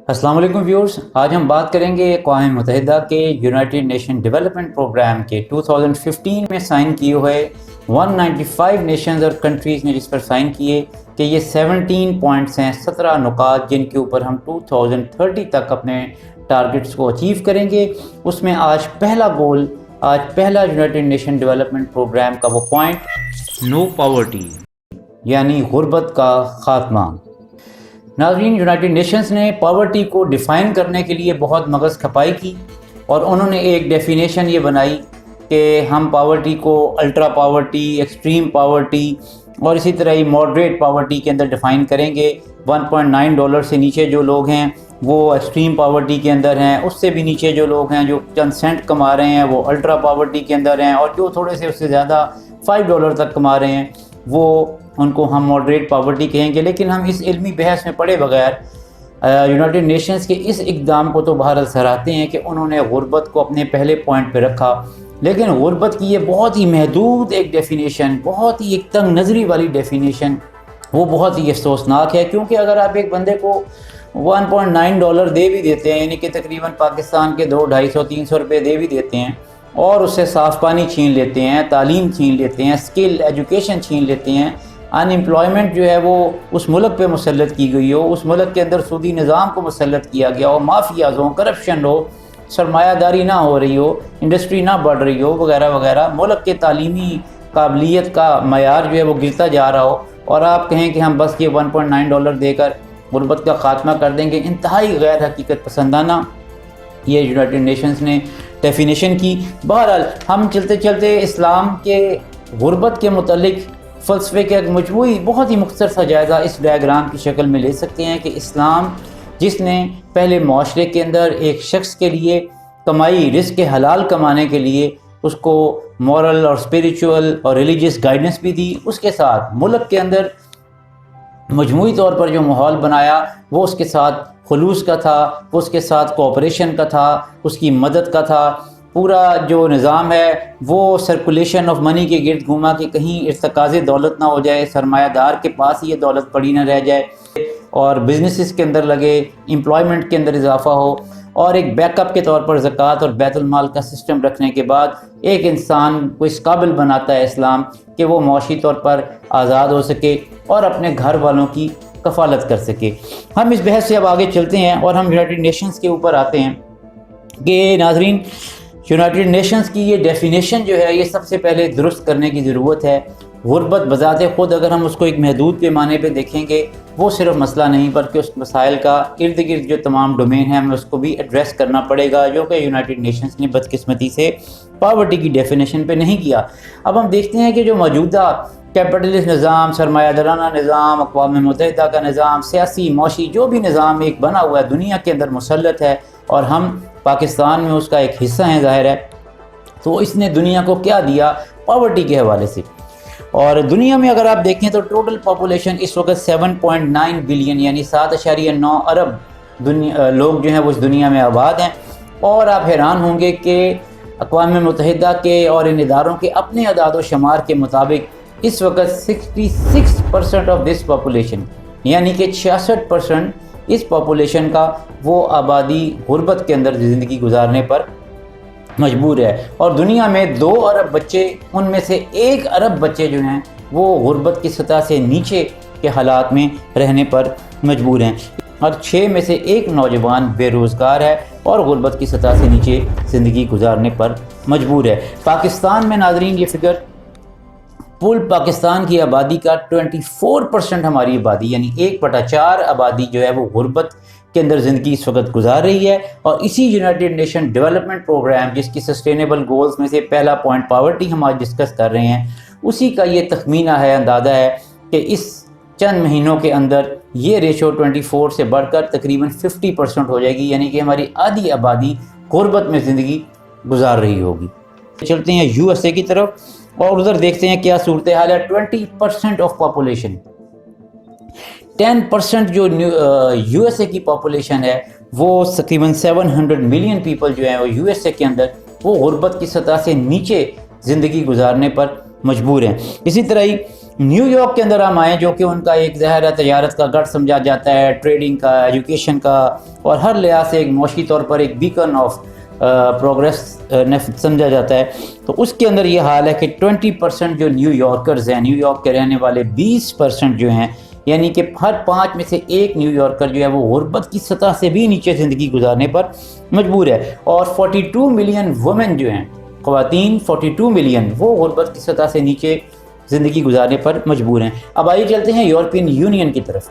السلام علیکم ویورز، آج ہم بات کریں گے اقوام متحدہ کے یونائٹڈ نیشن ڈیولپمنٹ پروگرام کے 2015 میں سائن کیے ہوئے 195 نیشنز اور کنٹریز نے جس پر سائن کیے کہ یہ 17 پوائنٹس ہیں، 17 نکات جن کے اوپر ہم 2030 تک اپنے ٹارگٹس کو اچیو کریں گے۔ اس میں آج پہلا یونائٹڈ نیشن ڈیولپمنٹ پروگرام کا وہ پوائنٹ نو پاورٹی یعنی غربت کا خاتمہ۔ ناظرین، یونائٹڈ نیشنز نے پاورٹی کو ڈیفائن کرنے کے لیے بہت مغز کھپائی کی اور انہوں نے ایک ڈیفینیشن یہ بنائی کہ ہم پاورٹی کو الٹرا پاورٹی، ایکسٹریم پاورٹی اور اسی طرح ہی ماڈریٹ پاورٹی کے اندر ڈیفائن کریں گے۔ $1.9 سے نیچے جو لوگ ہیں وہ ایکسٹریم پاورٹی کے اندر ہیں، اس سے بھی نیچے جو لوگ ہیں جو چند سینٹ کما رہے ہیں وہ الٹرا پاورٹی کے اندر ہیں، اور جو تھوڑے سے اس سے زیادہ $5 تک کما رہے ہیں وہ ان کو ہم ماڈریٹ پاورٹی کہیں گے۔ لیکن ہم اس علمی بحث میں پڑے بغیر یونائٹڈ نیشنز کے اس اقدام کو تو بہرحال سراہتے ہیں کہ انہوں نے غربت کو اپنے پہلے پوائنٹ پہ رکھا، لیکن غربت کی یہ بہت ہی محدود ایک ڈیفینیشن، بہت ہی ایک تنگ نظری والی ڈیفینیشن، وہ بہت ہی افسوسناک ہے۔ کیونکہ اگر آپ ایک بندے کو $1.9 دے بھی دیتے ہیں، یعنی کہ تقریباً پاکستان کے 200-250-300 روپے دے بھی دیتے ہیں، اور اس سے صاف پانی چھین لیتے ہیں، تعلیم چھین لیتے ہیں، اسکل ایجوکیشن چھین لیتے ہیں، ان امپلائمنٹ جو ہے وہ اس ملک پہ مسلط کی گئی ہو، اس ملک کے اندر سودی نظام کو مسلط کیا گیا ہو، مافیاز ہوں، کرپشن ہو، سرمایہ داری نہ ہو رہی ہو، انڈسٹری نہ بڑھ رہی ہو وغیرہ وغیرہ، ملک کے تعلیمی قابلیت کا معیار جو ہے وہ گرتا جا رہا ہو، اور آپ کہیں کہ ہم بس یہ $1.9 دے کر غربت کا خاتمہ کر دیں گے، انتہائی غیر حقیقت پسندانہ یہ یونائٹڈ نیشنز نے ڈیفینیشن کی۔ بہرحال ہم چلتے چلتے اسلام کے غربت کے متعلق فلسفے کا ایک مجموعی بہت ہی مختصر سا جائزہ اس ڈائیگرام کی شکل میں لے سکتے ہیں کہ اسلام جس نے پہلے معاشرے کے اندر ایک شخص کے لیے کمائی، رزق حلال کمانے کے لیے اس کو مورل اور اسپریچول اور ریلیجیس گائیڈنس بھی دی، اس کے ساتھ ملک کے اندر مجموعی طور پر جو ماحول بنایا وہ اس کے ساتھ خلوص کا تھا، وہ اس کے ساتھ کوآپریشن کا تھا، اس کی مدد کا تھا۔ پورا جو نظام ہے وہ سرکولیشن آف منی کے گرد گھوما کہ کہیں ارتکاز دولت نہ ہو جائے، سرمایہ دار کے پاس ہی یہ دولت پڑی نہ رہ جائے، اور بزنسز کے اندر لگے، امپلائمنٹ کے اندر اضافہ ہو، اور ایک بیک اپ کے طور پر زکوٰۃ اور بیت المال کا سسٹم رکھنے کے بعد ایک انسان کو اس قابل بناتا ہے اسلام کہ وہ معاشی طور پر آزاد ہو سکے اور اپنے گھر والوں کی کفالت کر سکے۔ ہم اس بحث سے اب آگے چلتے ہیں اور ہم یونائٹڈ نیشنز کے اوپر آتے ہیں کہ ناظرین، یونائٹڈ نیشنز کی یہ ڈیفینیشن جو ہے یہ سب سے پہلے درست کرنے کی ضرورت ہے۔ غربت بذات خود اگر ہم اس کو ایک محدود پیمانے پہ دیکھیں گے وہ صرف مسئلہ نہیں، بلکہ اس مسائل کا ارد گرد جو تمام ڈومین ہیں ہمیں اس کو بھی ایڈریس کرنا پڑے گا، جو کہ یونائٹڈ نیشنز نے بدقسمتی سے پاورٹی کی ڈیفینیشن پہ نہیں کیا۔ اب ہم دیکھتے ہیں کہ جو موجودہ کیپٹلسٹ نظام، سرمایہ دارانہ نظام، اقوام متحدہ کا نظام، سیاسی معاشی جو بھی نظام ایک بنا ہوا ہے دنیا کے اندر مسلط ہے، اور ہم پاکستان میں اس کا ایک حصہ ہیں ظاہر ہے، تو اس نے دنیا کو کیا دیا پاورٹی کے حوالے سے۔ اور دنیا میں اگر آپ دیکھیں تو ٹوٹل پاپولیشن اس وقت 7.9 بلین یعنی 7.9 ارب لوگ جو ہیں وہ اس دنیا میں آباد ہیں، اور آپ حیران ہوں گے کہ اقوام متحدہ کے اور ان اداروں کے اپنے اعداد و شمار کے مطابق اس وقت 66% آف دس پاپولیشن یعنی کہ 66% اس پاپولیشن کا وہ آبادی غربت کے اندر زندگی گزارنے پر مجبور ہے، اور دنیا میں 2 ارب بچے، ان میں سے 1 ارب بچے جو ہیں وہ غربت کی سطح سے نیچے کے حالات میں رہنے پر مجبور ہیں، اور 6 میں سے 1 نوجوان بے روزگار ہے اور غربت کی سطح سے نیچے زندگی گزارنے پر مجبور ہے۔ پاکستان میں ناظرین یہ فگر پل پاکستان کی آبادی کا 24% ہماری آبادی یعنی 1/4 آبادی جو ہے وہ غربت کے اندر زندگی اس وقت گزار رہی ہے، اور اسی یونائٹڈ نیشن ڈیولپمنٹ پروگرام جس کی سسٹینیبل گولز میں سے پہلا پوائنٹ پاورٹی ہم آج ڈسکس کر رہے ہیں، اسی کا یہ تخمینہ ہے، اندازہ ہے کہ اس چند مہینوں کے اندر یہ ریشو 24 سے بڑھ کر تقریباً 50% ہو جائے گی، یعنی کہ ہماری آدھی آبادی غربت میں زندگی گزار رہی ہوگی۔ چلتے ہیں یو ایس اے کی طرف اور ادھر دیکھتے ہیں کیا صورتحال ہے۔ 20% آف پاپولیشن، 10% جو یو ایس اے کی پاپولیشن ہے وہ تقریباً 700 ملین پیپل جو ہیں وہ یو ایس اے کے اندر وہ غربت کی سطح سے نیچے زندگی گزارنے پر مجبور ہیں۔ اسی طرح ہی نیو یارک کے اندر ہم آئیں، جو کہ ان کا ایک ظاہر ہے تجارت کا گڑھ سمجھا جاتا ہے، ٹریڈنگ کا، ایجوکیشن کا، اور ہر لحاظ سے ایک معاشی طور پر ایک بیکن آف پروگریس سمجھا جاتا ہے۔ تو اس کے اندر یہ حال ہے کہ 20% جو نیو یارکرز ہیں، نیو یارک کے رہنے والے 20% جو ہیں، یعنی کہ ہر 5 میں سے ایک نیو یارکر جو ہے وہ غربت کی سطح سے بھی نیچے زندگی گزارنے پر مجبور ہے، اور 42 ملین وومن جو ہیں، خواتین 42 ملین، وہ غربت کی سطح سے نیچے زندگی گزارنے پر مجبور ہیں۔ اب آئیے چلتے ہیں یورپین یونین کی طرف۔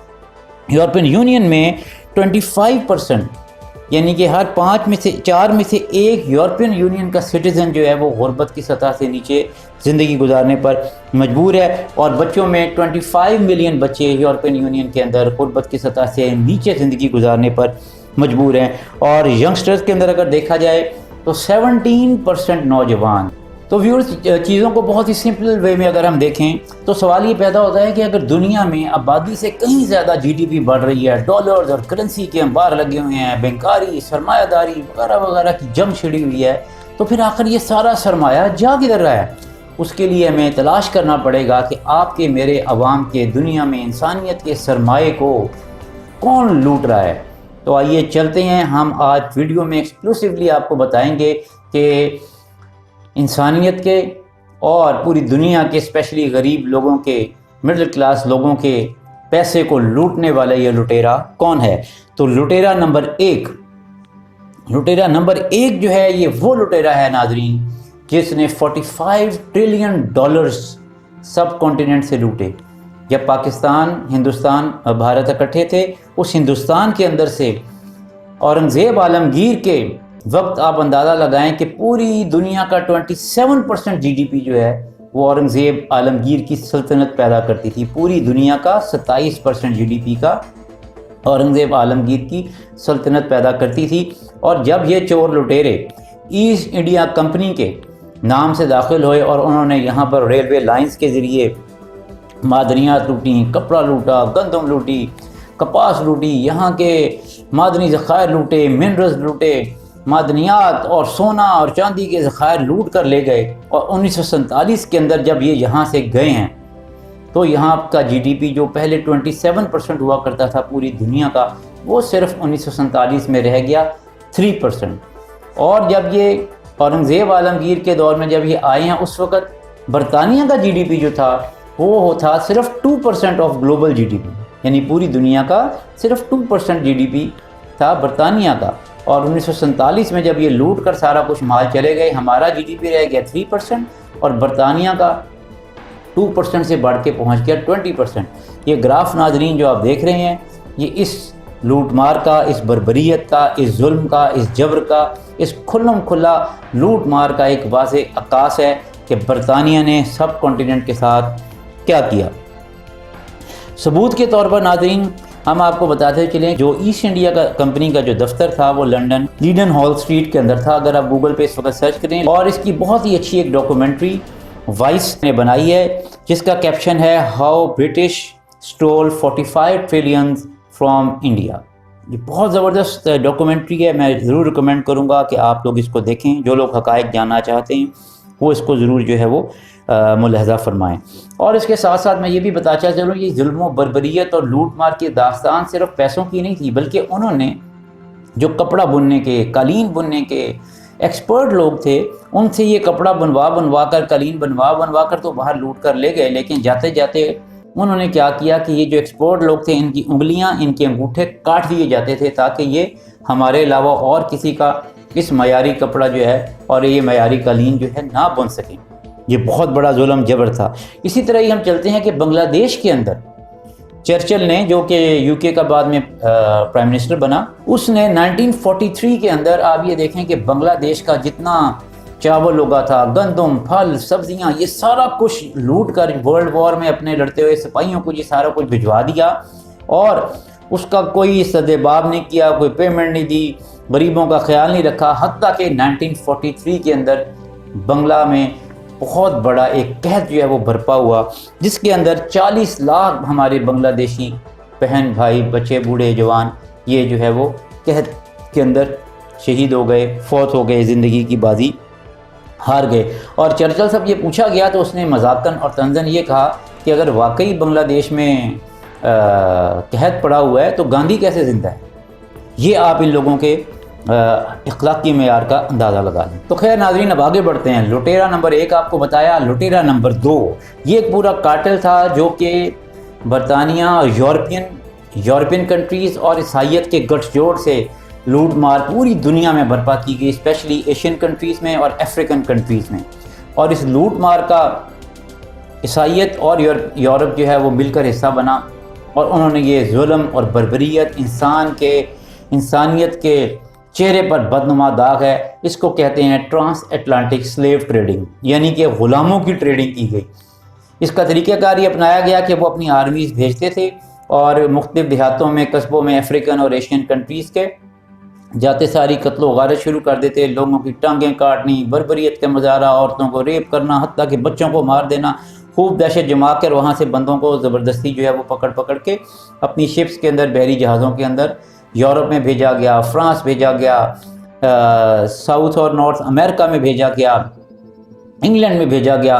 یورپین یونین میں 25%، یعنی کہ ہر 4 میں سے ایک یورپین یونین کا سٹیزن جو ہے وہ غربت کی سطح سے نیچے زندگی گزارنے پر مجبور ہے، اور بچوں میں 25 ملین بچے یورپین یونین کے اندر غربت کی سطح سے نیچے زندگی گزارنے پر مجبور ہیں۔ اور ینگسٹرز کے اندر اگر دیکھا جائے تو 17% نوجوان۔ تو ویورز، چیزوں کو بہت ہی سمپل وے میں اگر ہم دیکھیں تو سوال یہ پیدا ہوتا ہے کہ اگر دنیا میں آبادی سے کہیں زیادہ جی ڈی پی بڑھ رہی ہے، ڈالرز اور کرنسی کے انبار لگے ہوئے ہیں، بینکاری، سرمایہ داری وغیرہ وغیرہ کی جنگ چھڑی ہوئی ہے، تو پھر آخر یہ سارا سرمایہ جا کدھر رہا ہے؟ اس کے لیے ہمیں تلاش کرنا پڑے گا کہ آپ کے میرے عوام کے، دنیا میں انسانیت کے سرمایے کو کون لوٹ رہا ہے۔ تو آئیے چلتے ہیں، ہم آج ویڈیو میں ایکسکلوسیولی آپ کو بتائیں گے کہ انسانیت کے اور پوری دنیا کے، اسپیشلی غریب لوگوں کے، مڈل کلاس لوگوں کے پیسے کو لوٹنے والا یہ لٹیرا کون ہے۔ تو لٹیرا نمبر ایک جو ہے، یہ وہ لٹیرا ہے ناظرین جس نے 45 ٹریلین ڈالرز سب کانٹیننٹ سے لوٹے۔ جب پاکستان، ہندوستان اور بھارت اکٹھے تھے، اس ہندوستان کے اندر سے اورنگزیب عالمگیر کے وقت آپ اندازہ لگائیں کہ پوری دنیا کا 27% جی ڈی پی جو ہے وہ اورنگزیب عالمگیر کی سلطنت پیدا کرتی تھی۔ پوری دنیا کا 27% جی ڈی پی کا اورنگزیب عالمگیر کی سلطنت پیدا کرتی تھی۔ اور جب یہ چور لٹیرے ایسٹ انڈیا کمپنی کے نام سے داخل ہوئے اور انہوں نے یہاں پر ریلوے لائنز کے ذریعے معدنیات لوٹیں، کپڑا لوٹا، گندم لوٹی، کپاس لوٹی، یہاں کے معدنی ذخائر لوٹے، منرلز لوٹے، معدنیات اور سونا اور چاندی کے ذخائر لوٹ کر لے گئے۔ اور 1947 کے اندر جب یہ یہاں سے گئے ہیں تو یہاں کا جی ڈی پی جو پہلے 27% ہوا کرتا تھا پوری دنیا کا، وہ صرف 1947 میں رہ گیا 3%۔ اور جب یہ اورنگزیب عالمگیر کے دور میں جب یہ آئے ہیں، اس وقت برطانیہ کا جی ڈی پی جو تھا وہ تھا صرف 2% of global G D P, یعنی پوری دنیا کا صرف 2% جی ڈی پی تھا برطانیہ کا۔ اور 1947 میں جب یہ لوٹ کر سارا کچھ مال چلے گئے، ہمارا جی ڈی پی رہ گیا 3% اور برطانیہ کا 2% سے بڑھ کے پہنچ گیا 20%۔ یہ گراف ناظرین جو آپ دیکھ رہے ہیں، یہ اس لوٹ مار کا، اس بربریت کا، اس ظلم کا، اس جبر کا، اس کھلم کھلا لوٹ مار کا ایک واضح عکاس ہے کہ برطانیہ نے سب کانٹیننٹ کے ساتھ کیا کیا۔ ثبوت کے طور پر ناظرین ہم آپ کو بتاتے چلیں، جو ایسٹ انڈیا کا کمپنی کا جو دفتر تھا وہ لنڈن لیڈن ہال اسٹریٹ کے اندر تھا۔ اگر آپ گوگل پہ اس وقت سرچ کریں، اور اس کی بہت ہی اچھی ایک ڈاکومنٹری وائس نے بنائی ہے جس کا کیپشن ہے how British stole 45 trillion from India. یہ بہت زبردست ڈاکومنٹری ہے، میں ضرور ریکمینڈ کروں گا کہ آپ لوگ اس کو دیکھیں۔ جو لوگ حقائق جاننا چاہتے ہیں وہ اس کو ضرور جو ہے وہ ملاحظہ فرمائیں۔ اور اس کے ساتھ ساتھ میں یہ بھی بتاتا چلوں، یہ ظلم و بربریت اور لوٹ مار کی داستان صرف پیسوں کی نہیں تھی، بلکہ انہوں نے جو کپڑا بننے کے، قالین بننے کے ایکسپرٹ لوگ تھے، ان سے یہ کپڑا بنوا کر، قالین بنوا کر تو باہر لوٹ کر لے گئے۔ لیکن جاتے جاتے انہوں نے کیا کیا کہ یہ جو ایکسپرٹ لوگ تھے، ان کی انگلیاں، ان کے انگوٹھے کاٹ دیے جاتے تھے تاکہ یہ ہمارے علاوہ اور کسی کا اس معیاری کپڑا جو ہے اور یہ معیاری قالین جو ہے نہ بن سکیں۔ یہ بہت بڑا ظلم جبر تھا۔ اسی طرح ہی ہم چلتے ہیں کہ بنگلہ دیش کے اندر چرچل نے، جو کہ یو کے کا بعد میں پرائم منسٹر بنا، اس نے 1943 کے اندر آپ یہ دیکھیں کہ بنگلہ دیش کا جتنا چاول اگا تھا، گندم، پھل، سبزیاں، یہ سارا کچھ لوٹ کر ورلڈ وار میں اپنے لڑتے ہوئے سپاہیوں کو یہ سارا کچھ بھجوا دیا، اور اس کا کوئی سدباب نہیں کیا، کوئی پیمنٹ نہیں دی، غریبوں کا خیال نہیں رکھا۔ حتیٰ کہ 1943 کے اندر بنگلہ میں بہت بڑا ایک قحط جو ہے وہ برپا ہوا، جس کے اندر 40 لاکھ ہمارے بنگلہ دیشی بہن بھائی، بچے، بوڑھے، جوان، یہ جو ہے وہ قحط کے اندر شہید ہو گئے، فوت ہو گئے، زندگی کی بازی ہار گئے. اور چرچل سے یہ پوچھا گیا تو اس نے مذاقاً اور طنزاً یہ کہا کہ اگر واقعی بنگلہ دیش میں قحط پڑا ہوا ہے تو گاندھی کیسے زندہ ہے. یہ آپ ان لوگوں کے اخلاقی معیار کا اندازہ لگا لیں. تو خیر ناظرین اب آگے بڑھتے ہیں. لٹیرا نمبر 1 آپ کو بتایا. لٹیرا نمبر 2 یہ ایک پورا کارٹل تھا جو کہ برطانیہ اور یورپین کنٹریز اور عیسائیت کے گٹھ جوڑ سے لوٹ مار پوری دنیا میں برپا کی گئی، اسپیشلی ایشین کنٹریز میں اور افریقن کنٹریز میں. اور اس لوٹ مار کا عیسائیت اور یورپ جو ہے وہ مل کر حصہ بنا، اور انہوں نے یہ ظلم اور بربریت انسانیت کے چہرے پر بدنما داغ ہے. اس کو کہتے ہیں ٹرانس اٹلانٹک سلیو ٹریڈنگ، یعنی کہ غلاموں کی ٹریڈنگ کی گئی. اس کا طریقہ کار یہ اپنایا گیا کہ وہ اپنی آرمیز بھیجتے تھے اور مختلف دیہاتوں میں، قصبوں میں افریقن اور ایشین کنٹریز کے جاتے ساری قتل و غارت شروع کر دیتے. لوگوں کی ٹانگیں کاٹنی، بربریت کا مظاہرہ، عورتوں کو ریپ کرنا، حتیٰ کہ بچوں کو مار دینا. خوب دہشت جما کر وہاں سے بندوں کو زبردستی جو ہے وہ پکڑ کے اپنی شپس کے اندر، بحری جہازوں کے اندر یورپ میں بھیجا گیا، فرانس بھیجا گیا، ساؤتھ اور نارتھ امریکہ میں بھیجا گیا، انگلینڈ میں بھیجا گیا،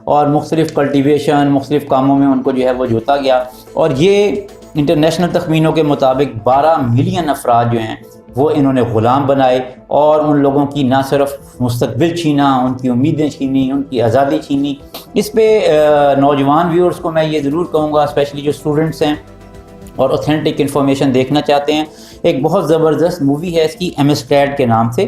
اور مختلف کلٹیویشن، مختلف کاموں میں ان کو جو ہے وہ جوتا گیا. اور یہ انٹرنیشنل تخمینوں کے مطابق 12 ملین افراد جو ہیں وہ انہوں نے غلام بنائے، اور ان لوگوں کی نہ صرف مستقبل چھینا، ان کی امیدیں چھینی، ان کی آزادی چھینی. اس پہ نوجوان ویورز کو میں یہ ضرور کہوں گا، اسپیشلی جو اسٹوڈنٹس ہیں اور اوتھینٹک انفارمیشن دیکھنا چاہتے ہیں، ایک بہت زبردست مووی ہے اس کی ایمسٹریڈ کے نام سے،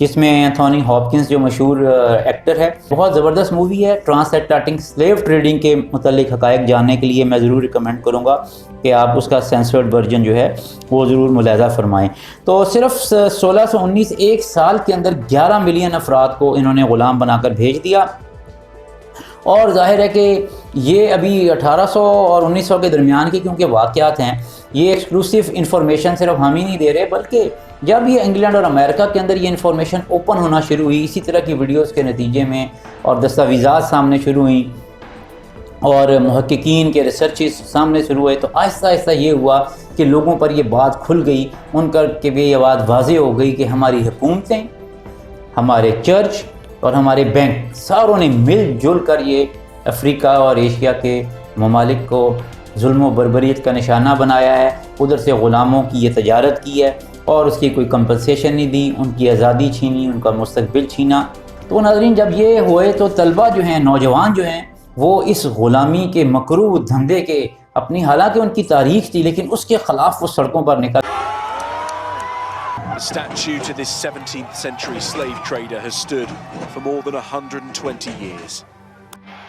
جس میں اینتھونی ہاپکنس جو مشہور ایکٹر ہے. بہت زبردست مووی ہے. ٹرانس اٹلانٹک سلیو ٹریڈنگ کے متعلق حقائق جاننے کے لیے میں ضرور ریکمینڈ کروں گا کہ آپ اس کا سینسرڈ ورژن جو ہے وہ ضرور ملاحظہ فرمائیں. تو صرف 1619 ایک سال کے اندر 11 ملین افراد کو انہوں نے غلام بنا کر بھیج دیا. اور ظاہر ہے کہ یہ ابھی 1800 اور 1900 کے درمیان کی کیونکہ واقعات ہیں، یہ ایکسکلوسیو انفارمیشن صرف ہم ہی نہیں دے رہے، بلکہ جب یہ انگلینڈ اور امریکہ کے اندر یہ انفارمیشن اوپن ہونا شروع ہوئی اسی طرح کی ویڈیوز کے نتیجے میں، اور دستاویزات سامنے شروع ہوئیں اور محققین کے ریسرچز سامنے شروع ہوئے، تو آہستہ آہستہ یہ ہوا کہ لوگوں پر یہ بات کھل گئی، ان کے بھی یہ بات واضح ہو گئی کہ ہماری حکومتیں، ہمارے چرچ اور ہمارے بینک ساروں نے مل جل کر یہ افریقہ اور ایشیا کے ممالک کو ظلم و بربریت کا نشانہ بنایا ہے. ادھر سے غلاموں کی یہ تجارت کی ہے اور اس کی کوئی کمپنسیشن نہیں دی، ان کی آزادی چھینی، ان کا مستقبل چھینا. تو ناظرین جب یہ ہوئے تو طلبہ جو ہیں، نوجوان جو ہیں، وہ اس غلامی کے مکروہ دھندے کے اپنی، حالانکہ ان کی تاریخ تھی لیکن اس کے خلاف وہ سڑکوں پر نکل. The statue to this 17th century slave trader has stood for more than 120 years.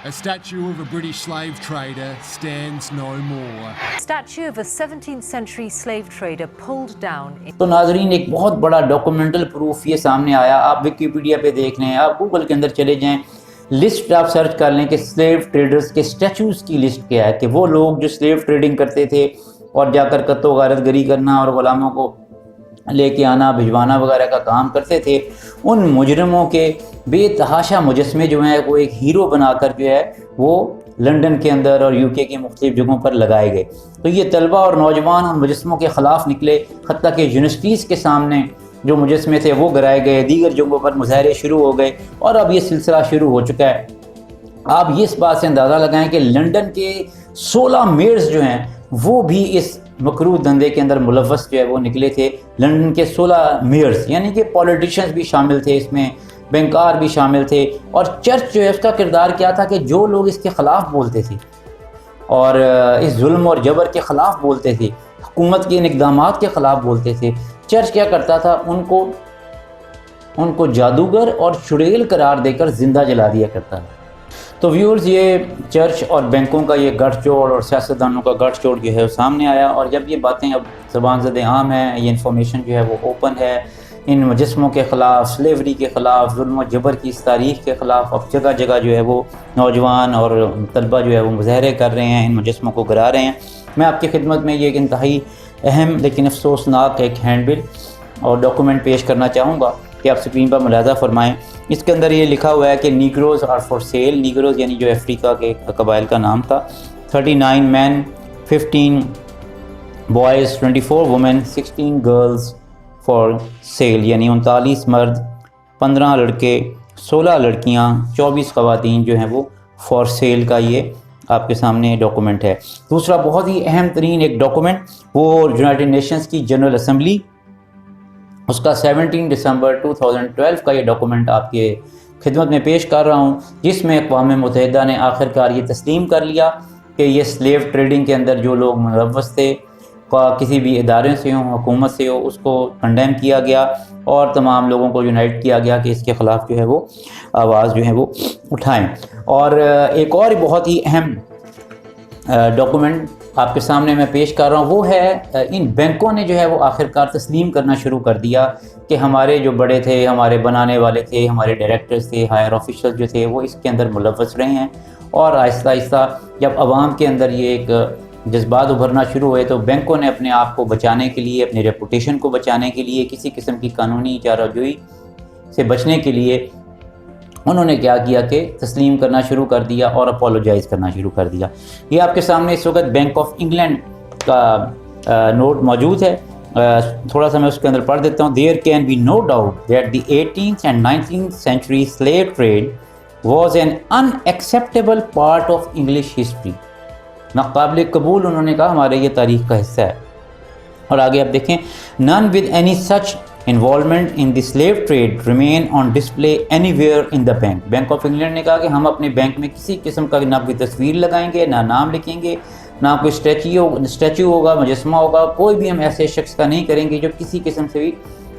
A statue of a British slave trader stands no more. Statue of a 17th century slave trader pulled down. تو ناظرین ایک بہت بڑا ڈاکومنٹل proof یہ سامنے آیا. آپ Wikipedia پہ دیکھ لیں، آپ گوگل کے اندر چلے جائیں، لسٹ آپ سرچ کر لیں کہ سلیو ٹریڈرز کے اسٹیچوز کی لسٹ کیا ہے، کہ وہ لوگ جو سلیو ٹریڈنگ کرتے تھے اور جا کر قتل و غارت گری کرنا اور غلاموں کو لے کے آنا، بھجوانا وغیرہ کا کام کرتے تھے، ان مجرموں کے بے تحاشا مجسمے جو ہیں وہ ایک ہیرو بنا کر جو ہے وہ لنڈن کے اندر اور UK کی مختلف جگہوں پر لگائے گئے. تو یہ طلبہ اور نوجوان ان مجسموں کے خلاف نکلے، حتیٰ کہ یونیورسٹیز کے سامنے جو مجسمے تھے وہ گرائے گئے، دیگر جگہوں پر مظاہرے شروع ہو گئے، اور اب یہ سلسلہ شروع ہو چکا ہے. آپ یہ اس بات سے اندازہ لگائیں کہ لنڈن کے 16 میئرز جو ہیں وہ بھی اس مکروہ دھندے کے اندر ملوث جو ہے وہ نکلے تھے. لنڈن کے 16 میئرز، یعنی کہ پولیٹیشنز بھی شامل تھے اس میں، بینکار بھی شامل تھے. اور چرچ جو ہے اس کا کردار کیا تھا کہ جو لوگ اس کے خلاف بولتے تھے اور اس ظلم اور جبر کے خلاف بولتے تھے، حکومت کے ان اقدامات کے خلاف بولتے تھے، چرچ کیا کرتا تھا، ان کو جادوگر اور چڑیل قرار دے کر زندہ جلا دیا کرتا تھا. تو ویورز یہ چرچ اور بینکوں کا یہ گٹھ جوڑ اور سیاستدانوں کا گٹھ جوڑ جو ہے وہ سامنے آیا. اور جب یہ باتیں اب زبان زد عام ہیں، یہ انفارمیشن جو ہے وہ اوپن ہے، ان مجسموں کے خلاف، سلیوری کے خلاف، ظلم و جبر کی اس تاریخ کے خلاف اب جگہ جگہ جو ہے وہ نوجوان اور طلبہ جو ہے وہ مظاہرے کر رہے ہیں، ان مجسموں کو گرا رہے ہیں. میں آپ کی خدمت میں یہ ایک انتہائی اہم لیکن افسوسناک ایک ہینڈ بل اور ڈاکومنٹ پیش کرنا چاہوں گا کہ آپ اسکرین پر ملاحظہ فرمائیں. اس کے اندر یہ لکھا ہوا ہے کہ Negroes are for sale. Negroes یعنی جو افریقہ کے قبائل کا نام تھا. 39 men, 15 boys, 24 women, 16 girls for sale, یعنی 39 مرد، 15 لڑکے 16 لڑکیاں 24 خواتین جو ہیں وہ فار سیل کا یہ آپ کے سامنے ڈاکومنٹ ہے۔ دوسرا بہت ہی اہم ترین ایک ڈاکومنٹ وہ یونائٹڈ نیشنز کی جنرل اسمبلی، اس کا 17 دسمبر 2012 کا یہ ڈاکومنٹ آپ کے خدمت میں پیش کر رہا ہوں، جس میں اقوام متحدہ نے آخرکار یہ تسلیم کر لیا کہ یہ سلیو ٹریڈنگ کے اندر جو لوگ ملوث تھے، کسی بھی ادارے سے ہوں، حکومت سے ہو، اس کو کنڈیم کیا گیا اور تمام لوگوں کو یونائٹ کیا گیا کہ اس کے خلاف جو ہے وہ آواز جو ہے وہ اٹھائیں۔ اور ایک اور بہت ہی اہم ڈاکومنٹ آپ کے سامنے میں پیش کر رہا ہوں، وہ ہے ان بینکوں نے جو ہے وہ آخرکار تسلیم کرنا شروع کر دیا کہ ہمارے جو بڑے تھے، ہمارے بنانے والے تھے، ہمارے ڈائریکٹرز تھے، ہائر آفیشل جو تھے، وہ اس کے اندر ملوث رہے ہیں۔ اور آہستہ آہستہ جب عوام کے اندر یہ ایک جذبات ابھرنا شروع ہوئے تو بینکوں نے اپنے آپ کو بچانے کے لیے، اپنی ریپوٹیشن کو بچانے کے لیے، کسی قسم کی قانونی چارہ جوئی سے بچنے کے لیے انہوں نے کیا کیا کہ تسلیم کرنا شروع کر دیا اور اپولوجائز کرنا شروع کر دیا۔ یہ آپ کے سامنے اس وقت بینک آف انگلینڈ کا نوٹ موجود ہے، تھوڑا سا میں اس کے اندر پڑھ دیتا ہوں۔ There can be no doubt that the 18th and 19th century slave trade was an unacceptable part of English history۔ ناقابل قبول انہوں نے کہا ہمارے یہ تاریخ کا حصہ ہے۔ اور آگے آپ دیکھیں none with any such involvement in the slave trade remain on display anywhere in the bank۔ Bank of England نے کہا کہ ہم اپنے بینک میں کسی قسم کا نہ کوئی تصویر لگائیں گے، نہ نام لکھیں گے، نہ کوئی اسٹیچو ہوگا، مجسمہ ہوگا، کوئی بھی ہم ایسے شخص کا نہیں کریں گے جو کسی قسم سے بھی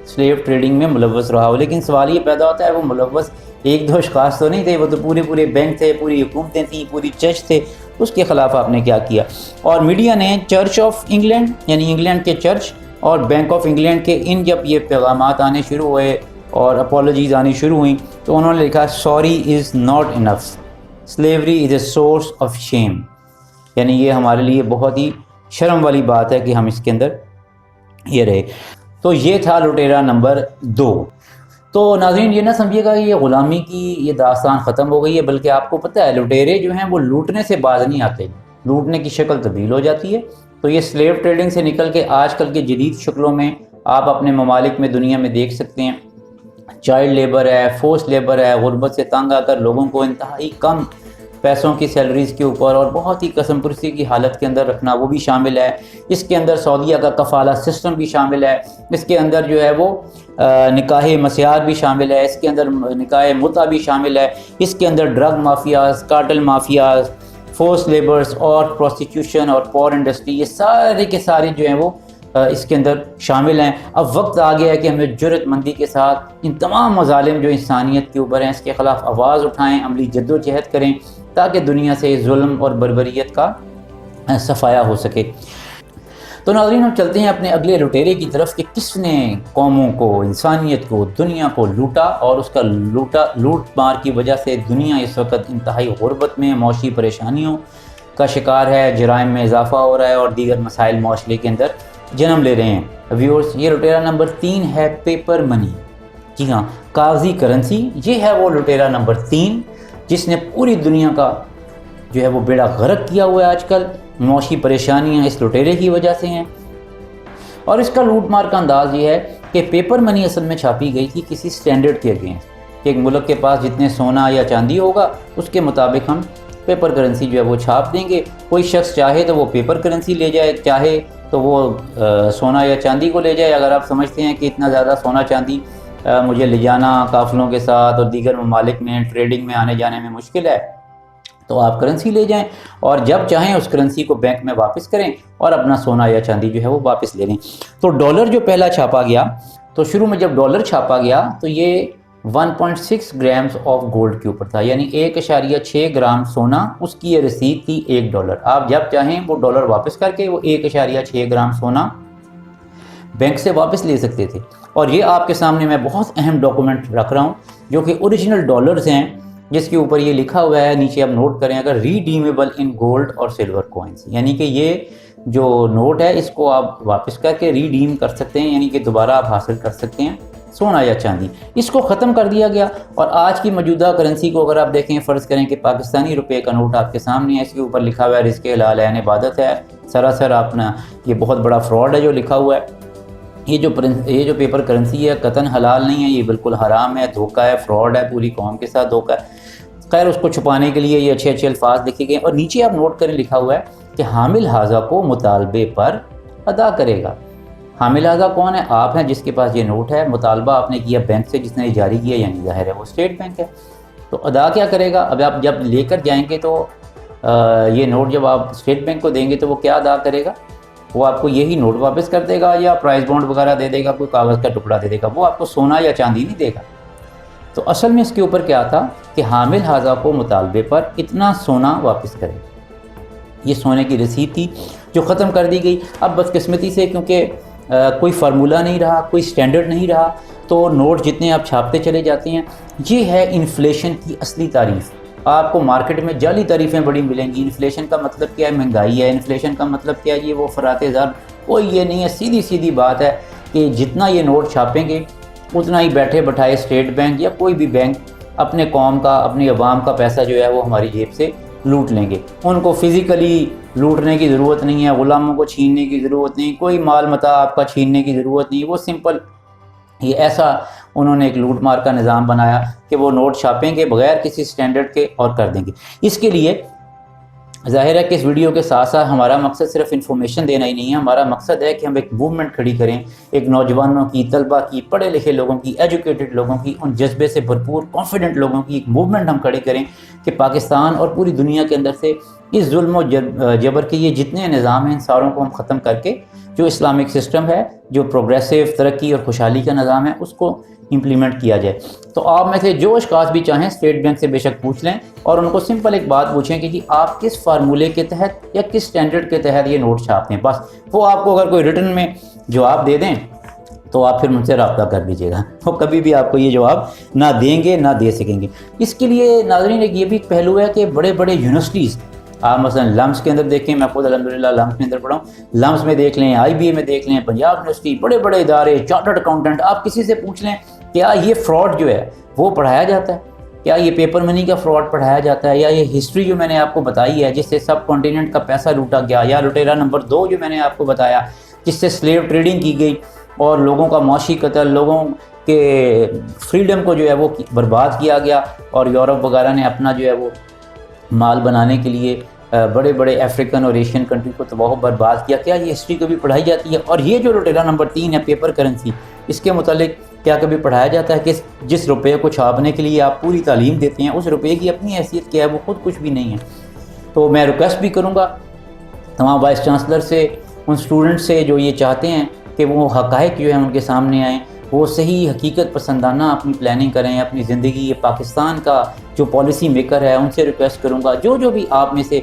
سلیو ٹریڈنگ میں ملوث رہا ہو۔ لیکن سوال یہ پیدا ہوتا ہے وہ ملوث ایک دو اشخاص تو نہیں تھے، وہ تو پورے بینک تھے، پوری حکومتیں تھیں، پوری چرچ تھے، اس کے خلاف آپ نے کیا کیا؟ اور میڈیا نے چرچ آف انگلینڈ یعنی انگلینڈ کے چرچ اور بینک آف انگلینڈ کے ان جب یہ پیغامات آنے شروع ہوئے اور اپولوجیز آنی شروع ہوئیں تو انہوں نے لکھا sorry is not enough, slavery is a source of shame, یعنی یہ ہمارے لیے بہت ہی شرم والی بات ہے کہ ہم اس کے اندر یہ رہے۔ تو یہ تھا لٹیرا نمبر 2۔ تو ناظرین یہ نہ سمجھیے گا کہ یہ غلامی کی یہ داستان ختم ہو گئی ہے، بلکہ آپ کو پتہ ہے لٹیرے جو ہیں وہ لوٹنے سے باز نہیں آتے، لوٹنے کی شکل تبدیل ہو جاتی ہے۔ تو یہ سلیو ٹریڈنگ سے نکل کے آج کل کے جدید شکلوں میں آپ اپنے ممالک میں دنیا میں دیکھ سکتے ہیں، چائلڈ لیبر ہے، فورس لیبر ہے، غربت سے تنگ آ کر لوگوں کو انتہائی کم پیسوں کی سیلریز کے اوپر اور بہت ہی قسم پرسی کی حالت کے اندر رکھنا وہ بھی شامل ہے۔ اس کے اندر سعودیہ کا کفالہ سسٹم بھی شامل ہے، اس کے اندر جو ہے وہ نکاح مسیار بھی شامل ہے، اس کے اندر نکاح متع بھی شامل ہے، اس کے اندر drug mafias, cartel mafias, force labours اور پروسٹیٹیوشن اور پور انڈسٹری، یہ سارے کے سارے جو ہیں وہ اس کے اندر شامل ہیں۔ اب وقت آ گیا ہے کہ ہمیں جرأت مندی کے ساتھ ان تمام مظالم جو انسانیت کے اوپر ہیں اس کے خلاف آواز اٹھائیں، عملی جد و جہد کریں تاکہ دنیا سے ظلم اور بربریت کا صفایا ہو سکے۔ تو ناظرین ہم چلتے ہیں اپنے اگلے لٹیرے کی طرف کہ کس نے قوموں کو، انسانیت کو، دنیا کو لوٹا اور اس کا لوٹ مار کی وجہ سے دنیا اس وقت انتہائی غربت میں، معاشی پریشانیوں کا شکار ہے، جرائم میں اضافہ ہو رہا ہے اور دیگر مسائل معاشرے کے اندر جنم لے رہے ہیں۔ ویورز یہ لٹیرا نمبر 3 ہے پیپر منی، جی ہاں کاغذی کرنسی، یہ ہے وہ لٹیرا نمبر 3 جس نے پوری دنیا کا جو ہے وہ بیڑا غرق کیا ہوا ہے۔ آج کل معاشی پریشانیاں اس لٹیرے کی وجہ سے ہیں اور اس کا لوٹ مار کا انداز یہ ہے کہ پیپر منی اصل میں چھاپی گئی تھی کسی سٹینڈرڈ کے اگینسٹ کہ ایک ملک کے پاس جتنے سونا یا چاندی ہوگا اس کے مطابق ہم پیپر کرنسی جو ہے وہ چھاپ دیں گے۔ کوئی شخص چاہے تو وہ پیپر کرنسی لے جائے، چاہے تو وہ سونا یا چاندی کو لے جائے۔ اگر آپ سمجھتے ہیں کہ اتنا زیادہ سونا چاندی مجھے لے جانا قافلوں کے ساتھ اور دیگر ممالک میں ٹریڈنگ میں آنے جانے میں مشکل ہے تو آپ کرنسی لے جائیں اور جب چاہیں اس کرنسی کو بینک میں واپس کریں اور اپنا سونا یا چاندی جو ہے وہ واپس لے لیں۔ تو ڈالر جو پہلا چھاپا گیا تو شروع میں جب ڈالر چھاپا گیا تو یہ 1.6 گرامز آف گولڈ کے اوپر تھا، یعنی 1.6 گرام سونا، اس کی یہ رسید تھی $1۔ آپ جب چاہیں وہ ڈالر واپس کر کے وہ 1.6 گرام سونا بینک سے واپس لے سکتے تھے۔ اور یہ آپ کے سامنے میں بہت اہم ڈاکومنٹ رکھ رہا ہوں جو کہ اوریجنل ڈالرز ہیں، جس کے اوپر یہ لکھا ہوا ہے، نیچے آپ نوٹ کریں اگر ریڈیمیبل ان گولڈ اور سلور کوائنز، یعنی کہ یہ جو نوٹ ہے اس کو آپ واپس کر کے ریڈیم کر سکتے ہیں، یعنی کہ دوبارہ آپ حاصل کر سکتے ہیں سونا یا چاندی۔ اس کو ختم کر دیا گیا اور آج کی موجودہ کرنسی کو اگر آپ دیکھیں، فرض کریں کہ پاکستانی روپے کا نوٹ آپ کے سامنے ہے، اس کے اوپر لکھا ہوا ہے رزق حلال عین عبادت ہے، سراسر اپنا یہ بہت بڑا فراڈ ہے جو لکھا ہوا ہے۔ یہ جو پیپر کرنسی ہے قطعاً حلال نہیں ہے، یہ بالکل حرام ہے، دھوکہ ہے، فراڈ ہے، پوری قوم کے ساتھ دھوکہ ہے۔ خیر اس کو چھپانے کے لیے یہ اچھے اچھے الفاظ لکھے گئے، اور نیچے آپ نوٹ کریں لکھا ہوا ہے کہ حامل ہذا کو مطالبے پر ادا کرے گا۔ حامل ہذا کون ہے؟ آپ ہیں جس کے پاس یہ نوٹ ہے، مطالبہ آپ نے کیا بینک سے، جس نے جاری کیا، یعنی ظاہر ہے وہ اسٹیٹ بینک ہے۔ تو ادا کیا کرے گا؟ اب آپ جب لے کر جائیں گے تو یہ نوٹ جب آپ اسٹیٹ بینک کو دیں گے تو وہ کیا ادا کرے گا؟ وہ آپ کو یہی نوٹ واپس کر دے گا، یا پرائز بانڈ وغیرہ دے دے گا، کوئی کاغذ کا ٹکڑا دے دے گا، وہ آپ کو سونا یا چاندی نہیں دے گا۔ تو اصل میں اس کے اوپر کیا تھا کہ حامل ہذا کو مطالبے پر اتنا سونا واپس کرے گا۔ یہ سونے کی رسید تھی جو ختم کر دی گئی۔ اب بدقسمتی سے کیونکہ کوئی فارمولہ نہیں رہا، کوئی سٹینڈرڈ نہیں رہا، تو نوٹ جتنے آپ چھاپتے چلے جاتے ہیں۔ یہ ہے انفلیشن کی اصلی تعریف۔ آپ کو مارکیٹ میں جعلی تعریفیں بڑی ملیں گی۔ انفلیشن کا مطلب کیا ہے؟ مہنگائی ہے۔ انفلیشن کا مطلب کیا ہے؟ یہ وہ فرات زر، کوئی یہ نہیں ہے، سیدھی سیدھی بات ہے کہ جتنا یہ نوٹ چھاپیں گے اتنا ہی بیٹھے بٹھائے اسٹیٹ بینک یا کوئی بھی بینک اپنے قوم کا، اپنی عوام کا پیسہ جو ہے وہ ہماری جیب سے لوٹ لیں گے۔ ان کو فزیکلی لوٹنے کی ضرورت نہیں ہے، غلاموں کو چھیننے کی ضرورت نہیں، کوئی مال متاع آپ کا چھیننے کی ضرورت نہیں۔ وہ سمپل یہ ایسا انہوں نے ایک لوٹ مار کا نظام بنایا کہ وہ نوٹ چھاپیں گے بغیر کسی سٹینڈرڈ کے اور کر دیں گے۔ اس کے لیے ظاہر ہے کہ اس ویڈیو کے ساتھ ساتھ ہمارا مقصد صرف انفارمیشن دینا ہی نہیں ہے، ہمارا مقصد ہے کہ ہم ایک موومنٹ کھڑی کریں، ایک نوجوانوں کی، طلبہ کی، پڑھے لکھے لوگوں کی، ایجوکیٹڈ لوگوں کی، ان جذبے سے بھرپور کانفیڈنٹ لوگوں کی ایک موومنٹ ہم کھڑی کریں کہ پاکستان اور پوری دنیا کے اندر سے اس ظلم و جبر کے یہ جتنے نظام ہیں ان ساروں کو ہم ختم کر کے جو اسلامک سسٹم ہے، جو پروگریسو ترقی اور خوشحالی کا نظام ہے، اس کو امپلیمنٹ کیا جائے۔ تو آپ میں سے جو اشخاص بھی چاہیں اسٹیٹ بینک سے بے شک پوچھ لیں، اور ان کو سمپل ایک بات پوچھیں کہ جی آپ کس فارمولے کے تحت یا کس سٹینڈرڈ کے تحت یہ نوٹ چھاپتے ہیں۔ بس وہ آپ کو اگر کوئی ریٹن میں جواب دے دیں تو آپ پھر مجھ سے رابطہ کر لیجیے گا، وہ کبھی بھی آپ کو یہ جواب نہ دیں گے نہ دے سکیں گے۔ اس کے لیے ناظرین ایک یہ بھی پہلو ہے کہ بڑے بڑے یونیورسٹیز، آپ مثلا لمس کے اندر دیکھیں، میں خود الحمدللہ لمس کے اندر پڑھا ہوں، لمس میں دیکھ لیں، آئی بی اے میں دیکھ لیں، پنجاب یونیورسٹی، بڑے بڑے ادارے، چارٹرڈ اکاؤنٹنٹ، آپ کسی سے پوچھ لیں کیا یہ فراڈ جو ہے وہ پڑھایا جاتا ہے؟ کیا یہ پیپر منی کا فراڈ پڑھایا جاتا ہے؟ یا یہ ہسٹری جو میں نے آپ کو بتائی ہے جس سے سب کانٹیننٹ کا پیسہ لوٹا گیا، یا لٹیرا نمبر 2 جو میں نے آپ کو بتایا جس سے سلیو ٹریڈنگ کی گئی اور لوگوں کا معاشی قتل، لوگوں کے فریڈم کو جو ہے وہ برباد کیا گیا، اور یورپ وغیرہ نے اپنا جو ہے وہ مال بنانے کے لیے بڑے بڑے افریقن اور ایشین کنٹری کو تباہ و برباد کیا؟ کیا یہ ہسٹری کبھی پڑھائی جاتی ہے؟ اور یہ جو لٹیرا نمبر 3 ہے پیپر کرنسی، اس کے متعلق کیا کبھی پڑھایا جاتا ہے کہ جس روپے کو چھاپنے کے لیے آپ پوری تعلیم دیتے ہیں اس روپے کی اپنی حیثیت کیا ہے؟ وہ خود کچھ بھی نہیں ہے۔ تو میں ریکویسٹ بھی کروں گا تمام وائس چانسلر سے، ان اسٹوڈنٹ سے جو یہ چاہتے ہیں کہ وہ حقائق جو ہیں ان کے سامنے آئیں، وہ صحیح حقیقت پسندانہ اپنی پلاننگ کریں اپنی زندگی۔ یہ پاکستان کا جو پالیسی میکر ہے ان سے ریکویسٹ کروں گا، جو بھی آپ میں سے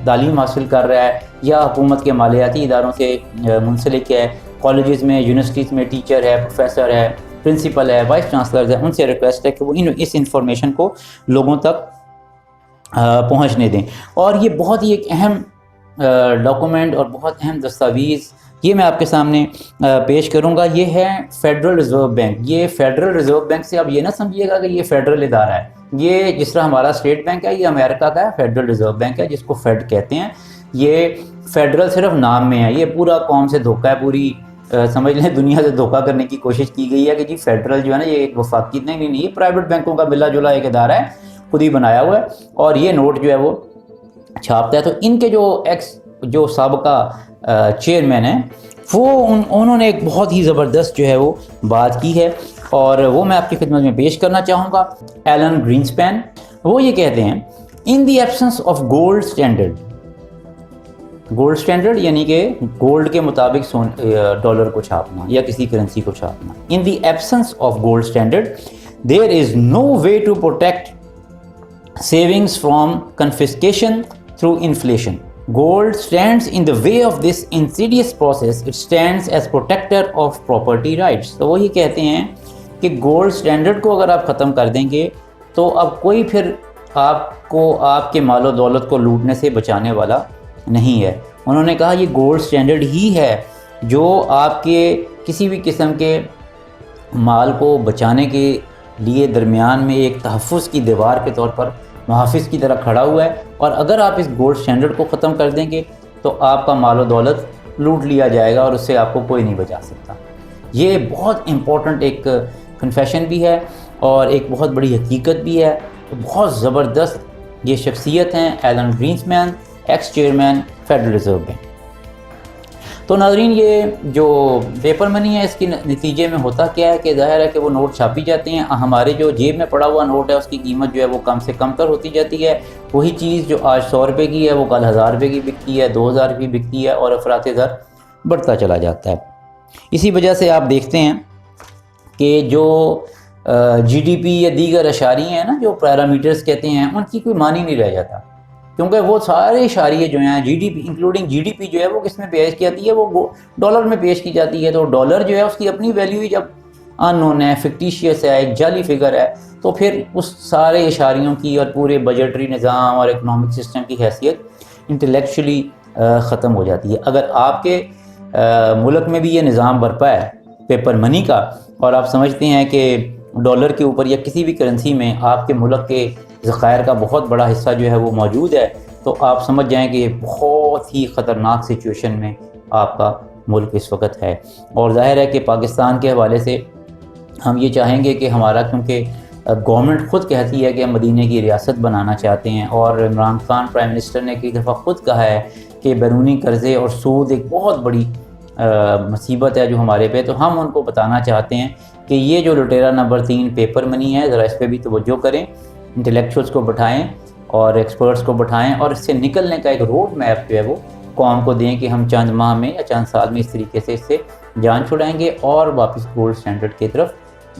تعلیم حاصل کر رہا ہے یا حکومت کے مالیاتی اداروں سے منسلک ہے، کالجز میں، یونیورسٹیز میں ٹیچر ہے، پروفیسر ہے، پرنسپل ہے، وائس چانسلرز ہیں، ان سے ریکویسٹ ہے کہ وہ اس انفارمیشن کو لوگوں تک پہنچنے دیں۔ اور یہ بہت ہی ایک اہم ڈاکومنٹ اور بہت اہم دستاویز یہ میں آپ کے سامنے پیش کروں گا، یہ ہے فیڈرل ریزرو بینک۔ یہ فیڈرل ریزرو بینک سے آپ یہ نہ سمجھیے گا کہ یہ فیڈرل ادارہ ہے، یہ جس طرح ہمارا اسٹیٹ بینک ہے، یہ امریکہ کا ہے، فیڈرل ریزرو بینک ہے جس کو فیڈ کہتے ہیں۔ یہ فیڈرل صرف نام میں ہے، یہ پورا قوم سے دھوکہ ہے، پوری سمجھ لیں دنیا سے دھوکہ کرنے کی کوشش کی گئی ہے کہ جی فیڈرل جو ہے نا یہ ایک وفاقی، نہیں، یہ پرائیویٹ بینکوں کا ملا جلا ایک ادارہ ہے، خود ہی بنایا ہوا ہے، اور یہ نوٹ جو ہے وہ چھاپتا ہے۔ تو ان کے جو سابقہ چیئرمین ہیں وہ انہوں نے ایک بہت ہی زبردست جو ہے وہ بات کی ہے، اور وہ میں آپ کی خدمت میں پیش کرنا چاہوں گا۔ ایلن گرینسپین وہ یہ کہتے ہیں، in the absence of gold standard, gold standard یعنی کہ گولڈ کے مطابق ڈالر کو چھاپنا یا کسی کرنسی کو چھاپنا، in the absence of gold standard there is no way to protect savings from confiscation through inflation. Gold stands in the way of this insidious process. It stands as protector of property rights. تو وہ یہ کہتے ہیں کہ gold standard کو اگر آپ ختم کر دیں گے تو اب کوئی پھر آپ کو آپ کے مال و دولت کو لوٹنے سے بچانے والا نہیں ہے. انہوں نے کہا یہ گولڈ سٹینڈرڈ ہی ہے جو آپ کے کسی بھی قسم کے مال کو بچانے کے لیے درمیان میں ایک تحفظ کی دیوار کے طور پر محافظ کی طرح کھڑا ہوا ہے. اور اگر آپ اس گولڈ سٹینڈرڈ کو ختم کر دیں گے تو آپ کا مال و دولت لوٹ لیا جائے گا اور اس سے آپ کو کوئی نہیں بچا سکتا۔ یہ بہت امپورٹنٹ ایک کنفیشن بھی ہے اور ایک بہت بڑی حقیقت بھی ہے۔ بہت زبردست یہ شخصیت ہیں Alan Greenspan, ex chairman federal reserve bank. تو ناظرین یہ جو پیپر منی ہے اس کے نتیجے میں ہوتا کیا ہے کہ ظاہر ہے کہ وہ نوٹ چھاپی جاتے ہیں، ہمارے جو جیب میں پڑا ہوا نوٹ ہے اس کی قیمت جو ہے وہ کم سے کم تر ہوتی جاتی ہے۔ وہی چیز جو آج 100 روپے کی ہے وہ کل 1000 روپے کی بکتی ہے، 2000 کی بکتی ہے اور افراط زر بڑھتا چلا جاتا ہے۔ اسی وجہ سے آپ دیکھتے ہیں کہ جو جی ڈی پی یا دیگر اشاریے ہیں نا جو پیرامیٹرز کہتے ہیں، ان کی کوئی معنی نہیں رہ جاتا، کیونکہ وہ سارے اشاریے جو ہیں G D P including G D P جو ہے وہ کس میں پیش کی جاتی ہے، وہ ڈالر میں پیش کی جاتی ہے۔ تو ڈالر جو ہے اس کی اپنی ویلیو ہی جب ان نون ہے، فکٹیشیس ہے، ایک جعلی فگر ہے، تو پھر اس سارے اشاریوں کی اور پورے بجٹری نظام اور اکنامک سسٹم کی حیثیت انٹلیکچولی ختم ہو جاتی ہے۔ اگر آپ کے ملک میں بھی یہ نظام برپا ہے پیپر منی کا، اور آپ سمجھتے ہیں کہ ڈالر کے اوپر یا کسی بھی کرنسی میں آپ کے ملک کے ذخائر کا بہت بڑا حصہ جو ہے وہ موجود ہے، تو آپ سمجھ جائیں کہ یہ بہت ہی خطرناک سچویشن میں آپ کا ملک اس وقت ہے۔ اور ظاہر ہے کہ پاکستان کے حوالے سے ہم یہ چاہیں گے کہ ہمارا، کیونکہ گورنمنٹ خود کہتی ہے کہ ہم مدینہ کی ریاست بنانا چاہتے ہیں، اور عمران خان پرائم منسٹر نے کئی دفعہ خود کہا ہے کہ بیرونی قرضے اور سود ایک بہت بڑی مصیبت ہے جو ہمارے پہ، تو ہم ان کو بتانا چاہتے ہیں کہ یہ جو لٹیرا نمبر 3 پیپر منی ہے، ذرا اس پہ بھی توجہ کریں، انٹلیکچوئلس کو بٹھائیں اور ایکسپرٹس کو بٹھائیں، اور اس سے نکلنے کا ایک روڈ میپ جو ہے وہ قوم کو دیں کہ ہم چند ماہ میں یا چند سال میں اس طریقے سے اس سے جان چھڑائیں گے اور واپس گولڈ سٹینڈرڈ کی طرف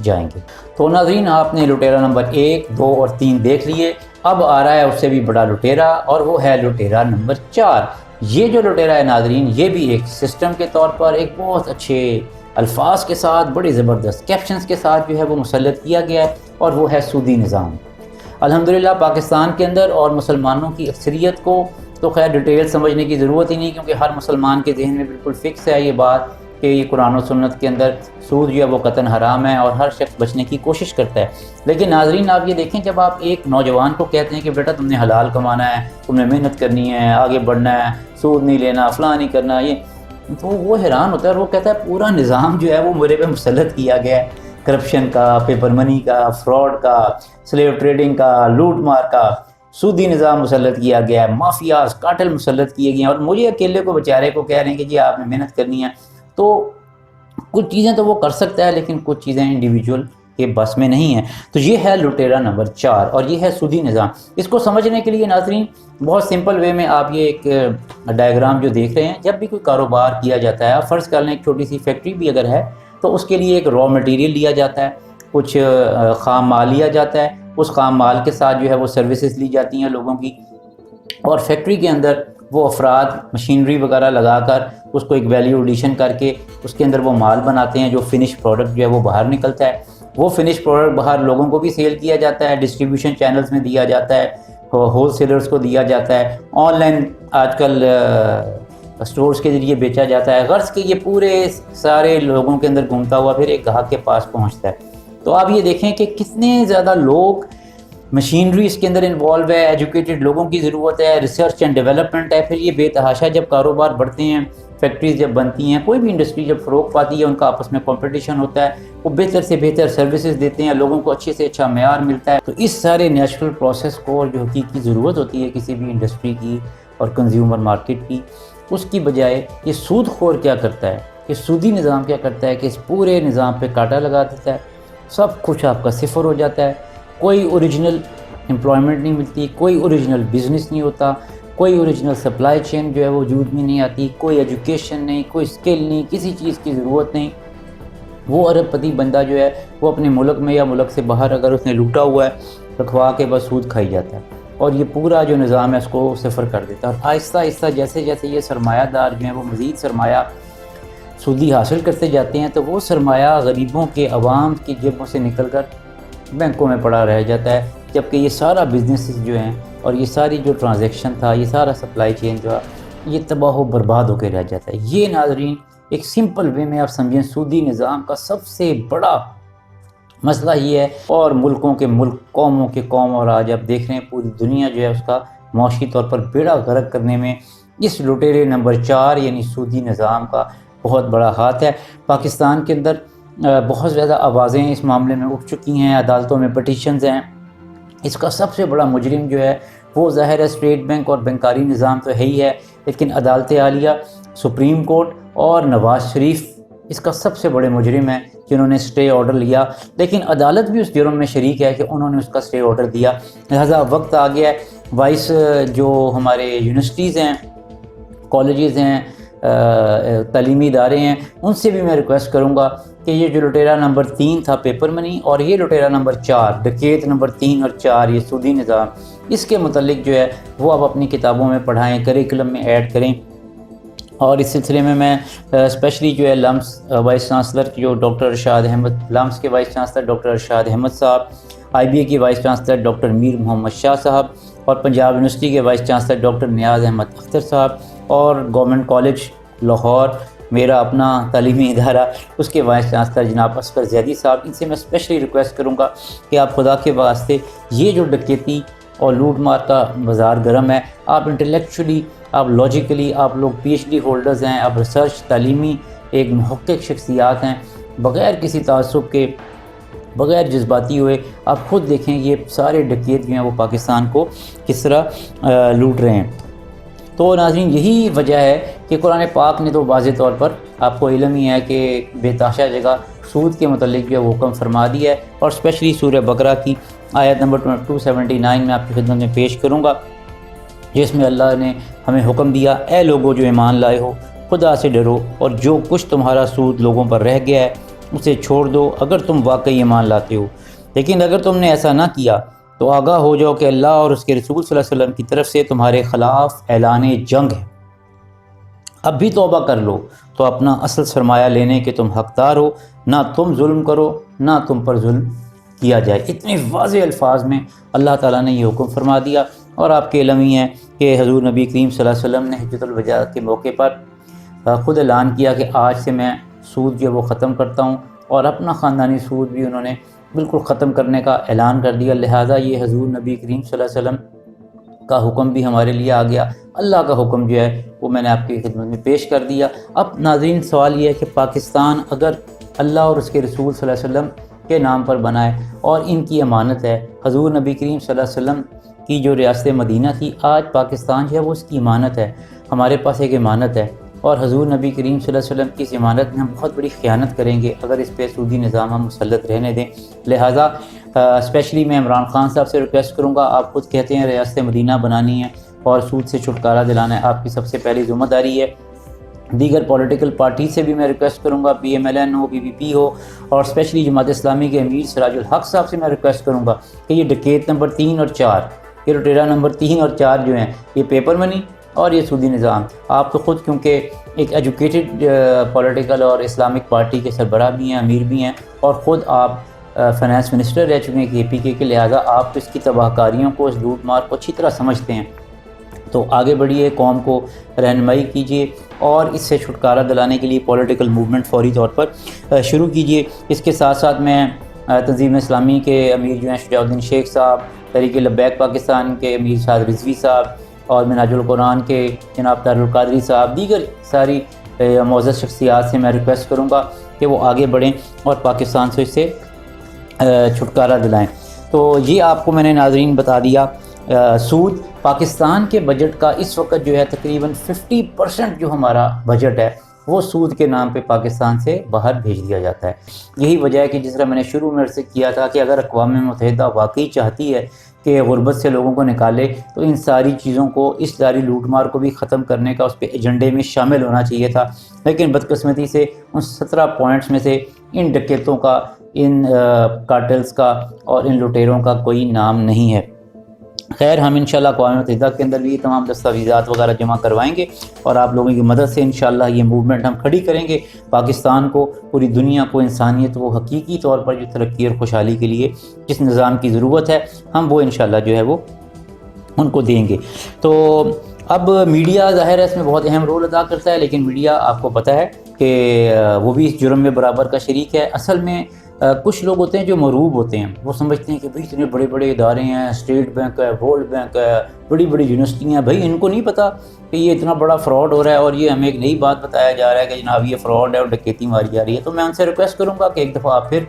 جائیں گے۔ تو ناظرین آپ نے لٹیرا نمبر 1، 2 اور 3 دیکھ لیے، اب آ رہا ہے اس سے بھی بڑا لٹیرا، اور وہ ہے لٹیرا نمبر 4۔ یہ جو لٹیرا ہے ناظرین، یہ بھی ایک سسٹم کے طور پر ایک بہت اچھے الفاظ کے ساتھ، بڑے زبردست کیپشنز کے ساتھ جو ہے وہ مسلط کیا گیا ہے، اور وہ ہے سودی نظام۔ الحمدللہ پاکستان کے اندر اور مسلمانوں کی اکثریت کو تو خیر ڈیٹیل سمجھنے کی ضرورت ہی نہیں، کیونکہ ہر مسلمان کے ذہن میں بالکل فکس ہے یہ بات کہ یہ قرآن و سنت کے اندر سود جو ہے وہ قطعاً حرام ہے، اور ہر شخص بچنے کی کوشش کرتا ہے۔ لیکن ناظرین آپ یہ دیکھیں، جب آپ ایک نوجوان کو کہتے ہیں کہ بیٹا تم نے حلال کمانا ہے، تم نے محنت کرنی ہے، آگے بڑھنا ہے، سود نہیں لینا، فلاں نہیں کرنا، یہ تو وہ حیران ہوتا ہے، اور وہ کہتا ہے پورا نظام جو ہے وہ میرے پہ مسلط کیا گیا ہے، کرپشن کا، پیپر منی کا، فراڈ کا، سلیو ٹریڈنگ کا، لوٹ مار کا، سودی نظام مسلط کیا گیا ہے، مافیاز، کارٹل مسلط کیے گئے ہیں، اور مجھے اکیلے کو بیچارے کو کہہ رہے ہیں کہ جی آپ نے محنت کرنی ہے۔ تو کچھ چیزیں تو وہ کر سکتا ہے، لیکن کچھ چیزیں انڈیویجول کے بس میں نہیں ہیں۔ تو یہ ہے لٹیرا نمبر 4، اور یہ ہے سودی نظام۔ اس کو سمجھنے کے لیے ناظرین بہت سمپل وے میں آپ یہ ایک ڈائیگرام جو دیکھ رہے ہیں، جب بھی کوئی کاروبار کیا جاتا ہے، آپ فرض کر لیں ایک چھوٹی سی فیکٹری بھی اگر ہے، تو اس کے لیے ایک را مٹیریل لیا جاتا ہے، کچھ خام مال لیا جاتا ہے، اس خام مال کے ساتھ جو ہے وہ سروسز لی جاتی ہیں لوگوں کی، اور فیکٹری کے اندر وہ افراد مشینری وغیرہ لگا کر اس کو ایک ویلیو ایڈیشن کر کے اس کے اندر وہ مال بناتے ہیں، جو فنش پروڈکٹ جو ہے وہ باہر نکلتا ہے۔ وہ فنش پروڈکٹ باہر لوگوں کو بھی سیل کیا جاتا ہے، ڈسٹریبیوشن چینلز میں دیا جاتا ہے، ہول سیلرز کو دیا جاتا ہے، آن لائن آج کل اسٹورز کے ذریعے بیچا جاتا ہے، غرض کہ یہ پورے سارے لوگوں کے اندر گھومتا ہوا پھر ایک گاہک کے پاس پہنچتا ہے۔ تو آپ یہ دیکھیں کہ کتنے زیادہ لوگ، مشینری اس کے اندر انوالو ہے، ایجوکیٹڈ لوگوں کی ضرورت ہے، ریسرچ اینڈ ڈیولپمنٹ ہے، پھر یہ بے تحاشا جب کاروبار بڑھتے ہیں، فیکٹریز جب بنتی ہیں، کوئی بھی انڈسٹری جب فروغ پاتی ہے، ان کا آپس میں کمپٹیشن ہوتا ہے، وہ بہتر سے بہتر سروسز دیتے ہیں، لوگوں کو اچھے سے اچھا معیار ملتا ہے۔ تو اس سارے نیچرل پروسیس کو جو حقیقی ضرورت ہوتی ہے کسی بھی انڈسٹری کی اور کنزیومر مارکیٹ کی، اس کی بجائے یہ سود خور کیا کرتا ہے، یہ سودی نظام کیا کرتا ہے کہ اس پورے نظام پہ کانٹا لگا دیتا ہے، سب کچھ آپ کا صفر ہو جاتا ہے، کوئی اوریجنل امپلائمنٹ نہیں ملتی، کوئی اوریجنل بزنس نہیں ہوتا، کوئی اوریجنل سپلائی چین جو ہے وہ وجود میں نہیں آتی، کوئی ایجوکیشن نہیں، کوئی اسکل نہیں، کسی چیز کی ضرورت نہیں۔ وہ ارب پتی بندہ جو ہے وہ اپنے ملک میں یا ملک سے باہر اگر اس نے لوٹا ہوا ہے رکھوا کے بس سود کھائی جاتا ہے، اور یہ پورا جو نظام ہے اس کو صفر کر دیتا ہے۔ اور آہستہ آہستہ جیسے جیسے یہ سرمایہ دار جو ہیں وہ مزید سرمایہ سودی حاصل کرتے جاتے ہیں، تو وہ سرمایہ غریبوں کے، عوام کی جیبوں سے نکل کر بینکوں میں پڑا رہ جاتا ہے، جبکہ یہ سارا بزنسز جو ہیں اور یہ ساری جو ٹرانزیکشن تھا، یہ سارا سپلائی چین جو ہے یہ تباہ و برباد ہو کے رہ جاتا ہے۔ یہ ناظرین ایک سمپل وے میں آپ سمجھیں سودی نظام کا سب سے بڑا مسئلہ یہ ہے، اور ملکوں کے ملک، قوموں کے قوم، اور آج آپ دیکھ رہے ہیں پوری دنیا جو ہے اس کا معاشی طور پر بیڑا غرق کرنے میں اس لٹیرے نمبر 4 یعنی سودی نظام کا بہت بڑا ہاتھ ہے۔ پاکستان کے اندر بہت زیادہ آوازیں اس معاملے میں اٹھ چکی ہیں، عدالتوں میں پٹیشنز ہیں۔ اس کا سب سے بڑا مجرم جو ہے وہ ظاہر ہے اسٹیٹ بینک اور بینکاری نظام تو ہے ہی ہے، لیکن عدالت عالیہ، سپریم کورٹ اور نواز شریف اس کا سب سے بڑے مجرم ہیں جنہوں نے اسٹے آرڈر لیا، لیکن عدالت بھی اس جرم میں شریک ہے کہ انہوں نے اس کا اسٹے آرڈر دیا۔ لہٰذا وقت آ گیا ہے وائس جو ہمارے یونیورسٹیز ہیں، کالجز ہیں، تعلیمی ادارے ہیں، ان سے بھی میں ریکویسٹ کروں گا کہ یہ جو لٹیرا نمبر 3 تھا پیپر منی، اور یہ لٹیرا نمبر 4 ڈکیت نمبر 3 اور 4 یہ سودی نظام، اس کے متعلق جو ہے وہ آپ اپنی کتابوں میں پڑھائیں، کریکولم میں ایڈ کریں۔ اور اس سلسلے میں میں اسپیشلی جو ہے لمس وائس چانسلر جو ڈاکٹر ارشاد احمد، لمس کے وائس چانسلر ڈاکٹر ارشاد احمد صاحب، آئی بی اے کی وائس چانسلر ڈاکٹر میر محمد شاہ صاحب، اور پنجاب یونیورسٹی کے وائس چانسلر ڈاکٹر نیاز احمد اختر صاحب، اور گورنمنٹ کالج لاہور میرا اپنا تعلیمی ادارہ، اس کے وائس چانسلر جناب اصغر زیدی صاحب، ان سے میں اسپیشلی ریکویسٹ کروں گا کہ آپ خدا کے واسطے یہ جو ڈکیتی اور لوٹ مار کا بازار گرم ہے، آپ انٹلیکچولی، آپ لاجیکلی، آپ لوگ پی ایچ ڈی ہولڈرز ہیں، آپ ریسرچ تعلیمی ایک محقق شخصیات ہیں، بغیر کسی تعصب کے، بغیر جذباتی ہوئے آپ خود دیکھیں یہ سارے ڈکیت جو ہیں وہ پاکستان کو کس طرح لوٹ رہے ہیں۔ تو ناظرین یہی وجہ ہے کہ قرآن پاک نے تو واضح طور پر آپ کو علم ہی ہے کہ بے تحاشا جگہ سود کے متعلق جو ہے وہ حکم فرما دیا ہے، اور اسپیشلی سورہ بقرہ کی آیت نمبر 279 میں آپ کی خدمت میں پیش کروں گا، جس میں اللہ نے ہمیں حکم دیا، اے لوگو جو ایمان لائے ہو خدا سے ڈرو، اور جو کچھ تمہارا سود لوگوں پر رہ گیا ہے اسے چھوڑ دو اگر تم واقعی ایمان لاتے ہو، لیکن اگر تم نے ایسا نہ کیا تو آگاہ ہو جاؤ کہ اللہ اور اس کے رسول صلی اللہ علیہ وسلم کی طرف سے تمہارے خلاف اعلان جنگ ہے۔ اب بھی توبہ کر لو تو اپنا اصل سرمایہ لینے کے تم حقدار ہو، نہ تم ظلم کرو نہ تم پر ظلم کیا جائے۔ اتنے واضح الفاظ میں اللہ تعالیٰ نے یہ حکم فرما دیا، اور آپ کے علم ہی ہے کہ حضور نبی کریم صلی اللہ علیہ وسلم نے حجۃ الوداع کے موقع پر خود اعلان کیا کہ آج سے میں سود جو وہ ختم کرتا ہوں، اور اپنا خاندانی سود بھی انہوں نے بالکل ختم کرنے کا اعلان کر دیا۔ لہٰذا یہ حضور نبی کریم صلی اللہ علیہ وسلم کا حکم بھی ہمارے لیے آ گیا، اللہ کا حکم جو ہے وہ میں نے آپ کی خدمت میں پیش کر دیا۔ اب ناظرین سوال یہ ہے کہ پاکستان اگر اللہ اور اس کے رسول صلی اللہ علیہ وسلم کے نام پر بنائے اور ان کی امانت ہے، حضور نبی کریم صلی اللہ علیہ وسلم کی جو ریاست مدینہ تھی، آج پاکستان جو ہے وہ اس کی امانت ہے، ہمارے پاس ایک امانت ہے، اور حضور نبی کریم صلی اللہ علیہ وسلم کی اس امانت میں ہم بہت بڑی خیانت کریں گے اگر اس پہ سودی نظام ہم مسلط رہنے دیں۔ لہٰذا اسپیشلی میں عمران خان صاحب سے ریکویسٹ کروں گا، آپ خود کہتے ہیں ریاست مدینہ بنانی ہے اور سود سے چھٹکارا دلانا ہے، آپ کی سب سے پہلی ذمہ داری ہے۔ دیگر پولیٹیکل پارٹی سے بھی میں ریکویسٹ کروں گا، پی ایم ایل این ہو، پی پی پی ہو، اور اسپیشلی جماعت اسلامی کے امیر سراج الحق صاحب سے میں ریکویسٹ کروں گا کہ یہ ڈکیت نمبر 3 اور 4، یہ لٹیرا نمبر 3 اور 4 جو ہیں، یہ پیپر منی اور یہ سودی نظام، آپ تو خود کیونکہ ایک ایجوکیٹڈ پولیٹیکل اور اسلامک پارٹی کے سربراہ بھی ہیں، امیر بھی ہیں، اور خود آپ فائنانس منسٹر رہ چکے ہیں کے پی کے لہٰذا آپ اس کی تباہ کاریوں کو، اس لوٹ مار کو اچھی طرح سمجھتے ہیں۔ تو آگے بڑھیے، قوم کو رہنمائی کیجیے، اور اس سے چھٹکارا دلانے کے لیے پولیٹیکل موومنٹ فوری طور پر شروع کیجیے۔ اس کے ساتھ ساتھ میں تنظیم اسلامی کے امیر جو ہیں شجاع الدین شیخ صاحب، تحریک لبیک پاکستان کے امیر سعد رضوی صاحب، اور منہاج القرآن کے جناب طاہر القادری صاحب، دیگر ساری معزز شخصیات سے میں ریکویسٹ کروں گا کہ وہ آگے بڑھیں اور پاکستان سے اس سے چھٹکارا دلائیں۔ تو یہ آپ کو میں نے ناظرین بتا دیا۔ سود پاکستان کے بجٹ کا اس وقت جو ہے تقریباً 50% جو ہمارا بجٹ ہے وہ سود کے نام پہ پاکستان سے باہر بھیج دیا جاتا ہے۔ یہی وجہ ہے کہ جس طرح میں نے شروع میں عرض کیا تھا کہ اگر اقوام متحدہ واقعی چاہتی ہے کہ غربت سے لوگوں کو نکالے تو ان ساری چیزوں کو، اس ساری لوٹ مار کو بھی ختم کرنے کا اس پہ ایجنڈے میں شامل ہونا چاہیے تھا، لیکن بدقسمتی سے ان 17 پوائنٹس میں سے ان ڈکیتوں کا، ان کارٹلز کا اور ان لٹیروں کا کوئی نام نہیں ہے۔ خیر، ہم انشاءاللہ اقوام متحدہ کے اندر بھی یہ تمام دستاویزات وغیرہ جمع کروائیں گے، اور آپ لوگوں کی مدد سے انشاءاللہ یہ موومنٹ ہم کھڑی کریں گے۔ پاکستان کو، پوری دنیا کو انسانیت کو حقیقی طور پر جو ترقی اور خوشحالی کے لیے جس نظام کی ضرورت ہے، ہم وہ انشاءاللہ جو ہے وہ ان کو دیں گے۔ تو اب میڈیا ظاہر ہے اس میں بہت اہم رول ادا کرتا ہے، لیکن میڈیا آپ کو پتہ ہے کہ وہ بھی اس جرم میں برابر کا شریک ہے۔ اصل میں کچھ لوگ ہوتے ہیں جو مروب ہوتے ہیں، وہ سمجھتے ہیں کہ بھئی اتنے بڑے بڑے ادارے ہیں، اسٹیٹ بینک ہے، ورلڈ بینک ہے، بڑی بڑی یونیورسٹیاں ہیں، بھئی ان کو نہیں پتہ کہ یہ اتنا بڑا فراڈ ہو رہا ہے اور یہ ہمیں ایک نئی بات بتایا جا رہا ہے کہ جناب یہ فراڈ ہے اور ڈکیتی ماری جا رہی ہے۔ تو میں ان سے ریکویسٹ کروں گا کہ ایک دفعہ آپ پھر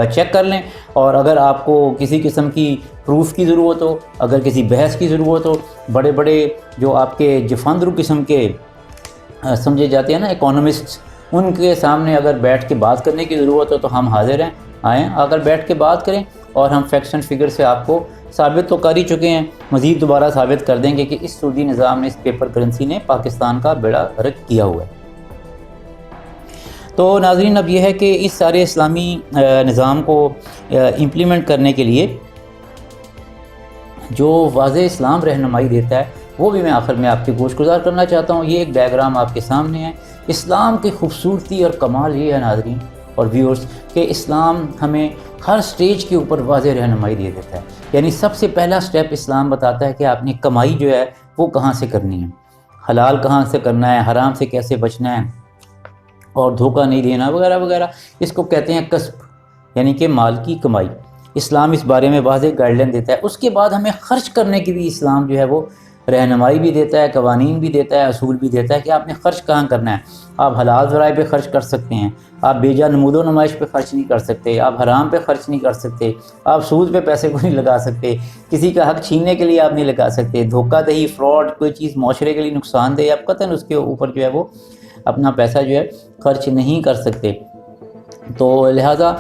چیک کر لیں، اور اگر آپ کو کسی قسم کی پروف کی ضرورت ہو، اگر کسی بحث کی ضرورت ہو، بڑے بڑے جو آپ کے جفاندرو قسم کے سمجھے جاتے ہیں نا اکانومسٹ، ان کے سامنے اگر بیٹھ کے بات کرنے کی ضرورت ہو تو ہم حاضر ہیں، آئیں اگر بیٹھ کے بات کریں، اور ہم فیکٹس اینڈ فگر سے آپ کو ثابت تو کر ہی چکے ہیں، مزید دوبارہ ثابت کر دیں گے کہ اس سودی نظام نے، اس پیپر کرنسی نے پاکستان کا بیڑا غرق کیا ہوا ہے۔ تو ناظرین اب یہ ہے کہ اس سارے اسلامی نظام کو امپلیمنٹ کرنے کے لیے جو واضح اسلام رہنمائی دیتا ہے وہ بھی میں آخر میں آپ کی گوش گزار کرنا چاہتا ہوں۔ یہ ایک ڈائیگرام آپ کے سامنے ہے۔ اسلام کی خوبصورتی اور کمال یہ ہے ناظرین اور ویورز کہ اسلام ہمیں ہر سٹیج کے اوپر واضح رہنمائی دے دیتا ہے۔ یعنی سب سے پہلا سٹیپ اسلام بتاتا ہے کہ آپ نے کمائی جو ہے وہ کہاں سے کرنی ہے، حلال کہاں سے کرنا ہے، حرام سے کیسے بچنا ہے، اور دھوکہ نہیں دینا وغیرہ وغیرہ۔ اس کو کہتے ہیں کسب، یعنی کہ مال کی کمائی۔ اسلام اس بارے میں واضح گائیڈ لائن دیتا ہے۔ اس کے بعد ہمیں خرچ کرنے کی بھی اسلام جو ہے وہ رہنمائی بھی دیتا ہے، قوانین بھی دیتا ہے، اصول بھی دیتا ہے کہ آپ نے خرچ کہاں کرنا ہے۔ آپ حلال ذرائع پہ خرچ کر سکتے ہیں، آپ بے جا نمود و نمائش پہ خرچ نہیں کر سکتے، آپ حرام پہ خرچ نہیں کر سکتے، آپ سود پہ پیسے کو نہیں لگا سکتے، کسی کا حق چھیننے کے لیے آپ نہیں لگا سکتے، دھوکہ دہی، فراڈ، کوئی چیز معاشرے کے لیے نقصان دہ آپ قطعاً اس کے اوپر جو ہے وہ اپنا پیسہ جو ہے خرچ نہیں کر سکتے۔ تو لہٰذا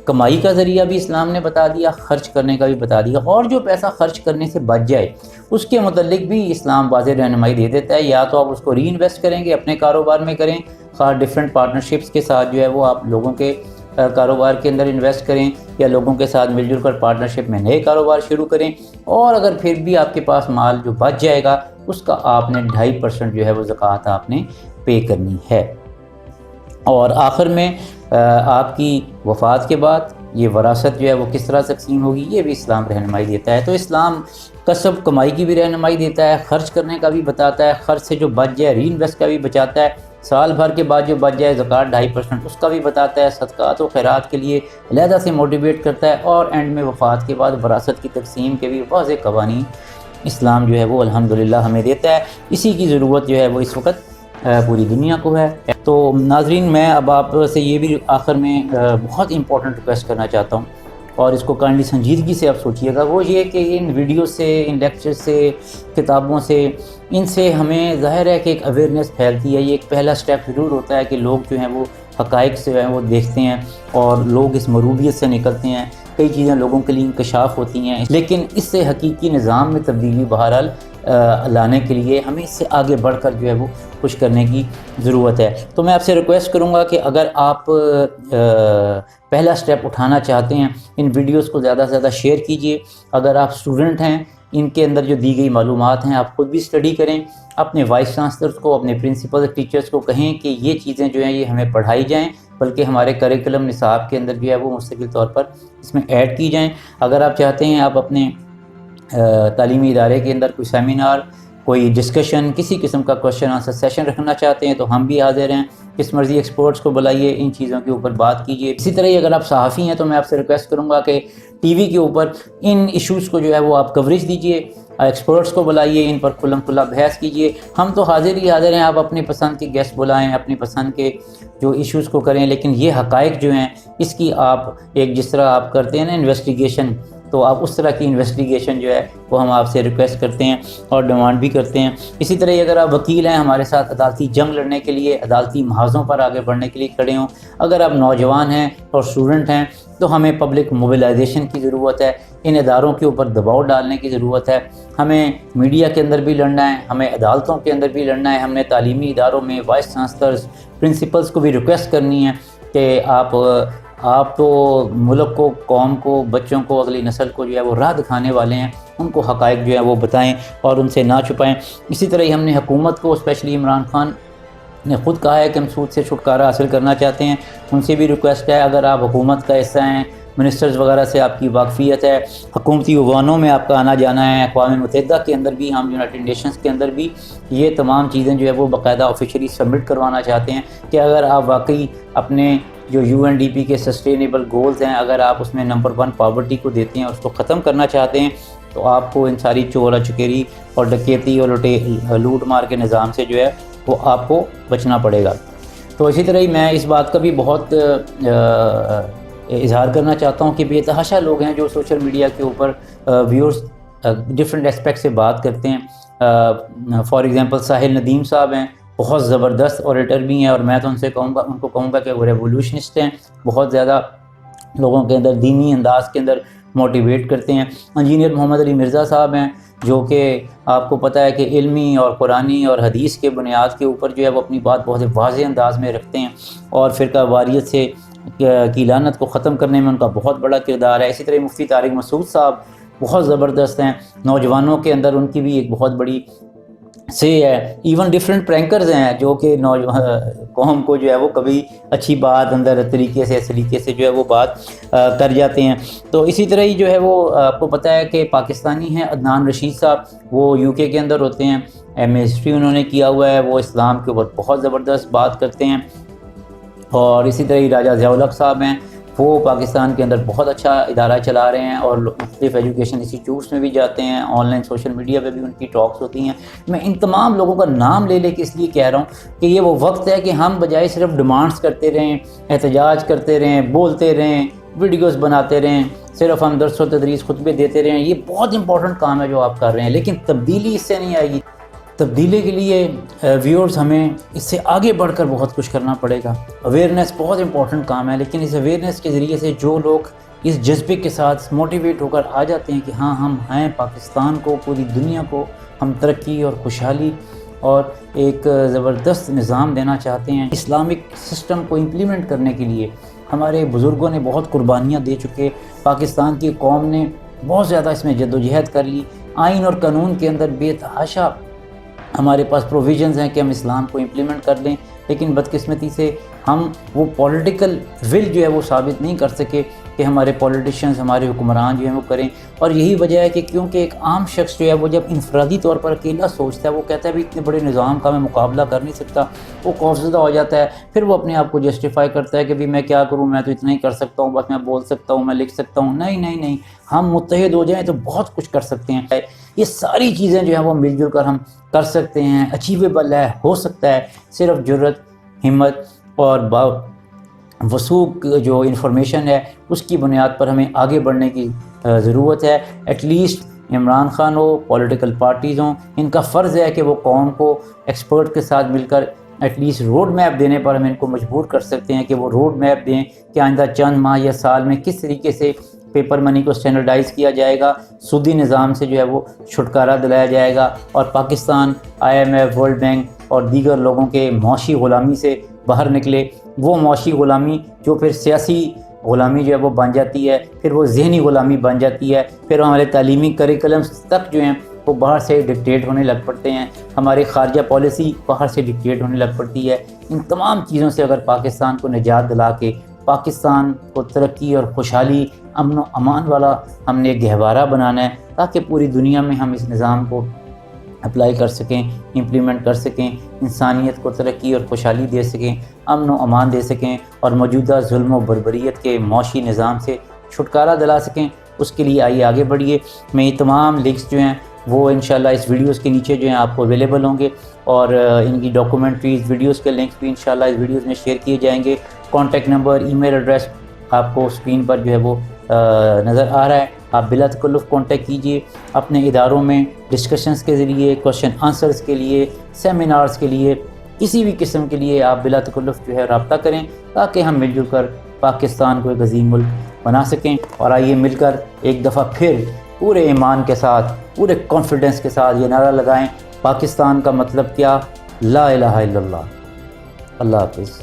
کمائی کا ذریعہ بھی اسلام نے بتا دیا، خرچ کرنے کا بھی بتا دیا، اور جو پیسہ خرچ کرنے سے بچ جائے اس کے متعلق بھی اسلام واضح رہنمائی دے دیتا ہے۔ یا تو آپ اس کو ری انویسٹ کریں گے، اپنے کاروبار میں کریں، خاص ڈیفرنٹ پارٹنرشپس کے ساتھ جو ہے وہ آپ لوگوں کے کاروبار کے اندر انویسٹ کریں، یا لوگوں کے ساتھ مل جل کر پارٹنرشپ میں نئے کاروبار شروع کریں، اور اگر پھر بھی آپ کے پاس مال جو بچ جائے گا اس کا آپ نے 2.5% جو ہے وہ زکوٰۃ آپ نے پے کرنی ہے۔ اور آخر میں آپ کی وفات کے بعد یہ وراثت جو ہے وہ کس طرح تقسیم ہوگی یہ بھی اسلام رہنمائی دیتا ہے۔ تو اسلام کسب کمائی کی بھی رہنمائی دیتا ہے، خرچ کرنے کا بھی بتاتا ہے، خرچ سے جو بچ جائے ری انویسٹ کا بھی بچاتا ہے، سال بھر کے بعد جو بچ جائے زکوٰۃ 2.5% اس کا بھی بتاتا ہے، صدقات و خیرات کے لیے علیحدہ سے موٹیویٹ کرتا ہے، اور اینڈ میں وفات کے بعد وراثت کی تقسیم کے بھی واضح قوانین اسلام جو ہے وہ الحمدللہ ہمیں دیتا ہے۔ اسی کی ضرورت جو ہے وہ اس وقت پوری دنیا کو ہے۔ تو ناظرین میں اب آپ سے یہ بھی آخر میں بہت امپورٹنٹ ریکویسٹ کرنا چاہتا ہوں، اور اس کو کائنڈلی سنجیدگی سے آپ سوچیے گا، وہ یہ کہ ان ویڈیو سے، ان لیکچر سے، کتابوں سے، ان سے ہمیں ظاہر ہے کہ ایک اویئرنیس پھیلتی ہے۔ یہ ایک پہلا سٹیپ ضرور ہوتا ہے کہ لوگ جو ہیں وہ حقائق سے وہ دیکھتے ہیں اور لوگ اس مروبیت سے نکلتے ہیں، کئی چیزیں لوگوں کے لیے انکشاف ہوتی ہیں، لیکن اس سے حقیقی نظام میں تبدیلی بہرحال لانے کے لیے ہمیں اس سے آگے بڑھ کر جو ہے وہ کچھ کرنے کی ضرورت ہے۔ تو میں آپ سے ریکویسٹ کروں گا کہ اگر آپ پہلا سٹیپ اٹھانا چاہتے ہیں، ان ویڈیوز کو زیادہ سے زیادہ شیئر کیجئے۔ اگر آپ اسٹوڈنٹ ہیں، ان کے اندر جو دی گئی معلومات ہیں آپ خود بھی اسٹڈی کریں، اپنے وائس چانسلرز کو، اپنے پرنسپل ٹیچرز کو کہیں کہ یہ چیزیں جو ہیں یہ ہمیں پڑھائی جائیں، بلکہ ہمارے کریکولم نصاب کے اندر جو ہے وہ مستقل طور پر اس میں ایڈ کی جائیں۔ اگر آپ چاہتے ہیں آپ اپنے تعلیمی ادارے کے اندر کوئی سیمینار، کوئی ڈسکشن، کسی قسم کا کوشچن آنسر سیشن رکھنا چاہتے ہیں تو ہم بھی حاضر ہیں، کس مرضی ایکسپرٹس کو بلائیے، ان چیزوں کے اوپر بات کیجیے۔ اسی طرح ہی اگر آپ صحافی ہیں تو میں آپ سے ریکویسٹ کروں گا کہ ٹی وی کے اوپر ان ایشوز کو جو ہے وہ آپ کوریج دیجیے، ایکسپرٹس کو بلائیے، ان پر کھلم کھلا بحث کیجیے۔ ہم تو حاضر ہیں، آپ اپنی پسند کے گیسٹ بلائیں، اپنی پسند کے جو ایشوز کو کریں، لیکن یہ حقائق جو ہیں اس کی آپ ایک جس طرح آپ کرتے ہیں نا انویسٹیگیشن، تو آپ اس طرح کی انویسٹیگیشن جو ہے وہ ہم آپ سے ریکویسٹ کرتے ہیں اور ڈیمانڈ بھی کرتے ہیں۔ اسی طرح اگر آپ وکیل ہیں، ہمارے ساتھ عدالتی جنگ لڑنے کے لیے، عدالتی محاذوں پر آگے بڑھنے کے لیے کھڑے ہوں، اگر آپ نوجوان ہیں اور اسٹوڈنٹ ہیں تو ہمیں پبلک موبلائزیشن کی ضرورت ہے، ان اداروں کے اوپر دباؤ ڈالنے کی ضرورت ہے، ہمیں میڈیا کے اندر بھی لڑنا ہے، ہمیں عدالتوں کے اندر بھی لڑنا ہے، ہم نے تعلیمی اداروں میں وائس چانسلرز، پرنسپلز کو بھی ریکویسٹ کرنی ہے کہ آپ تو ملک کو، قوم کو، بچوں کو، اگلی نسل کو جو ہے وہ راہ دکھانے والے ہیں، ان کو حقائق جو ہے وہ بتائیں اور ان سے نہ چھپائیں۔ اسی طرح ہی ہم نے حکومت کو، اسپیشلی عمران خان نے خود کہا ہے کہ ہم سود سے چھٹکارا حاصل کرنا چاہتے ہیں، ان سے بھی ریکویسٹ ہے اگر آپ حکومت کا حصہ ہیں منسٹرز وغیرہ سے آپ کی واقفیت ہے، حکومتی ایوانوں میں آپ کا آنا جانا ہے، اقوام متحدہ کے اندر بھی، ہم یونائٹڈ نیشنز کے اندر بھی یہ تمام چیزیں جو ہے وہ باقاعدہ آفیشلی سبمٹ کروانا چاہتے ہیں کہ اگر آپ واقعی اپنے جو UNDP کے سسٹینیبل گولز ہیں، اگر آپ اس میں نمبر 1 پاورٹی کو دیتے ہیں، اس کو ختم کرنا چاہتے ہیں، تو آپ کو ان ساری چورا چکیری اور ڈکیتی اور لوٹ مار کے نظام سے جو ہے وہ آپ کو بچنا پڑے گا۔ تو اسی طرح ہی میں اس بات کا بھی بہت اظہار کرنا چاہتا ہوں کہ بے تحاشا لوگ ہیں جو سوشل میڈیا کے اوپر ویورز ڈفرینٹ اسپیکٹ سے بات کرتے ہیں۔ فار ایگزامپل ساحل ندیم صاحب ہیں، بہت زبردست اوریٹر بھی ہیں، اور میں تو ان کو کہوں گا کہ وہ ریولیوشنسٹ ہیں، بہت زیادہ لوگوں کے اندر دینی انداز کے اندر موٹیویٹ کرتے ہیں۔ انجینئر محمد علی مرزا صاحب ہیں جو کہ آپ کو پتہ ہے کہ علمی اور قرآنی اور حدیث کے بنیاد کے اوپر جو ہے وہ اپنی بات بہت واضح انداز میں رکھتے ہیں، اور فرقہ واریت سے کی لعنت کو ختم کرنے میں ان کا بہت بڑا کردار ہے۔ اسی طرح مفتی طارق مسعود صاحب بہت زبردست ہیں، نوجوانوں کے اندر ان کی بھی ایک بہت بڑی سے ہے۔ ایون ڈفرینٹ پرینکرز ہیں جو کہ قوم کو جو ہے وہ کبھی اچھی بات اندر طریقے سے جو ہے وہ بات کر جاتے ہیں۔ تو اسی طرح ہی جو ہے وہ آپ کو پتہ ہے کہ پاکستانی ہیں عدنان رشید صاحب، وہ UK کے اندر ہوتے ہیں، MA ہسٹری انہوں نے کیا ہوا ہے، وہ اسلام کے اوپر بہت زبردست بات کرتے ہیں۔ اور اسی طرح ہی راجہ ضیاء الحق صاحب ہیں، وہ پاکستان کے اندر بہت اچھا ادارہ چلا رہے ہیں اور مختلف ایجوکیشن انسٹیٹیوٹس میں بھی جاتے ہیں، آن لائن سوشل میڈیا پہ بھی ان کی ٹاکس ہوتی ہیں۔ میں ان تمام لوگوں کا نام لے کے اس لیے کہہ رہا ہوں کہ یہ وہ وقت ہے کہ ہم بجائے صرف ڈیمانڈس کرتے رہیں، احتجاج کرتے رہیں، بولتے رہیں، ویڈیوز بناتے رہیں، صرف ہم درس و تدریس خطبے دیتے رہیں، یہ بہت امپورٹنٹ کام ہے جو آپ کر رہے ہیں، لیکن تبدیلی اس سے نہیں آئے گی۔ تبدیلی کے لیے ویورز ہمیں اس سے آگے بڑھ کر بہت کچھ کرنا پڑے گا۔ اویئرنیس بہت امپورٹنٹ کام ہے، لیکن اس اویئرنیس کے ذریعے سے جو لوگ اس جذبے کے ساتھ موٹیویٹ ہو کر آ جاتے ہیں کہ ہاں ہم ہیں، پاکستان کو، پوری دنیا کو ہم ترقی اور خوشحالی اور ایک زبردست نظام دینا چاہتے ہیں، اسلامک سسٹم کو امپلیمنٹ کرنے کے لیے ہمارے بزرگوں نے بہت قربانیاں دے چکے، پاکستان کی قوم نے بہت زیادہ اس میں جدوجہد کر لی، آئین اور قانون کے اندر بے تحاشا ہمارے پاس پروویژنز ہیں کہ ہم اسلام کو امپلیمنٹ کر لیں، لیکن بدقسمتی سے ہم وہ پولیٹیکل ول جو ہے وہ ثابت نہیں کر سکے کہ ہمارے پولیٹیشنز، ہمارے حکمران جو ہیں وہ کریں۔ اور یہی وجہ ہے کہ کیونکہ ایک عام شخص جو ہے وہ جب انفرادی طور پر اکیلا سوچتا ہے، وہ کہتا ہے بھی اتنے بڑے نظام کا میں مقابلہ کر نہیں سکتا، وہ خوفزدہ ہو جاتا ہے، پھر وہ اپنے آپ کو جسٹیفائی کرتا ہے کہ بھی میں کیا کروں، میں تو اتنا ہی کر سکتا ہوں، بس میں بول سکتا ہوں، میں لکھ سکتا ہوں۔ نہیں، ہم متحد ہو جائیں تو بہت کچھ کر سکتے ہیں۔ یہ ساری چیزیں جو ہیں وہ مل جل کر ہم کر سکتے ہیں، اچیویبل ہے، ہو سکتا ہے، صرف جرأت، ہمت اور وثوق جو انفارمیشن ہے اس کی بنیاد پر ہمیں آگے بڑھنے کی ضرورت ہے۔ ایٹ لیسٹ عمران خان ہو، پولیٹیکل پارٹیز ہوں، ان کا فرض ہے کہ وہ قوم کو ایکسپرٹ کے ساتھ مل کر ایٹ لیسٹ روڈ میپ دینے پر ہم ان کو مجبور کر سکتے ہیں کہ وہ روڈ میپ دیں کہ آئندہ چند ماہ یا سال میں کس طریقے سے پیپر منی کو سٹینڈرڈائز کیا جائے گا، سودی نظام سے جو ہے وہ چھٹکارا دلایا جائے گا، اور پاکستان IMF، ورلڈ بینک اور دیگر لوگوں کے معاشی غلامی سے باہر نکلے۔ وہ معاشی غلامی جو پھر سیاسی غلامی جو ہے وہ بن جاتی ہے، پھر وہ ذہنی غلامی بن جاتی ہے، پھر ہمارے تعلیمی کریکلمس تک جو ہیں وہ باہر سے ڈکٹیٹ ہونے لگ پڑتے ہیں، ہماری خارجہ پالیسی باہر سے ڈکٹیٹ ہونے لگ پڑتی ہے۔ ان تمام چیزوں سے اگر پاکستان کو نجات دلا کے پاکستان کو ترقی اور خوشحالی، امن و امان والا ہم نے گہوارہ بنانا ہے، تاکہ پوری دنیا میں ہم اس نظام کو اپلائی کر سکیں، امپلیمنٹ کر سکیں، انسانیت کو ترقی اور خوشحالی دے سکیں، امن و امان دے سکیں، اور موجودہ ظلم و بربریت کے معاشی نظام سے چھٹکارا دلا سکیں۔ اس کے لیے آئیے آگے بڑھیے۔ میں یہ تمام لنکس جو ہیں وہ انشاءاللہ اس ویڈیوز کے نیچے جو ہیں آپ کو اویلیبل ہوں گے، اور ان کی ڈاکومنٹریز، ویڈیوز کے لنکس بھی انشاءاللہ اس ویڈیوز میں شیئر کیے جائیں گے۔ کانٹیکٹ نمبر، ای میل ایڈریس آپ کو اسکرین پر جو ہے وہ نظر آ رہا ہے، آپ بلا تکلف کانٹیکٹ کیجئے۔ اپنے اداروں میں ڈسکشنز کے ذریعے، کوشچن آنسرز کے لیے، سیمینارز کے لیے، کسی بھی قسم کے لیے آپ بلا تکلف جو ہے رابطہ کریں، تاکہ ہم مل جل کر پاکستان کو ایک عظیم ملک بنا سکیں۔ اور آئیے مل کر ایک دفعہ پھر پورے ایمان کے ساتھ، پورے کانفیڈنس کے ساتھ یہ نعرہ لگائیں، پاکستان کا مطلب کیا؟ لا الہ الا اللہ۔ اللہ حافظ۔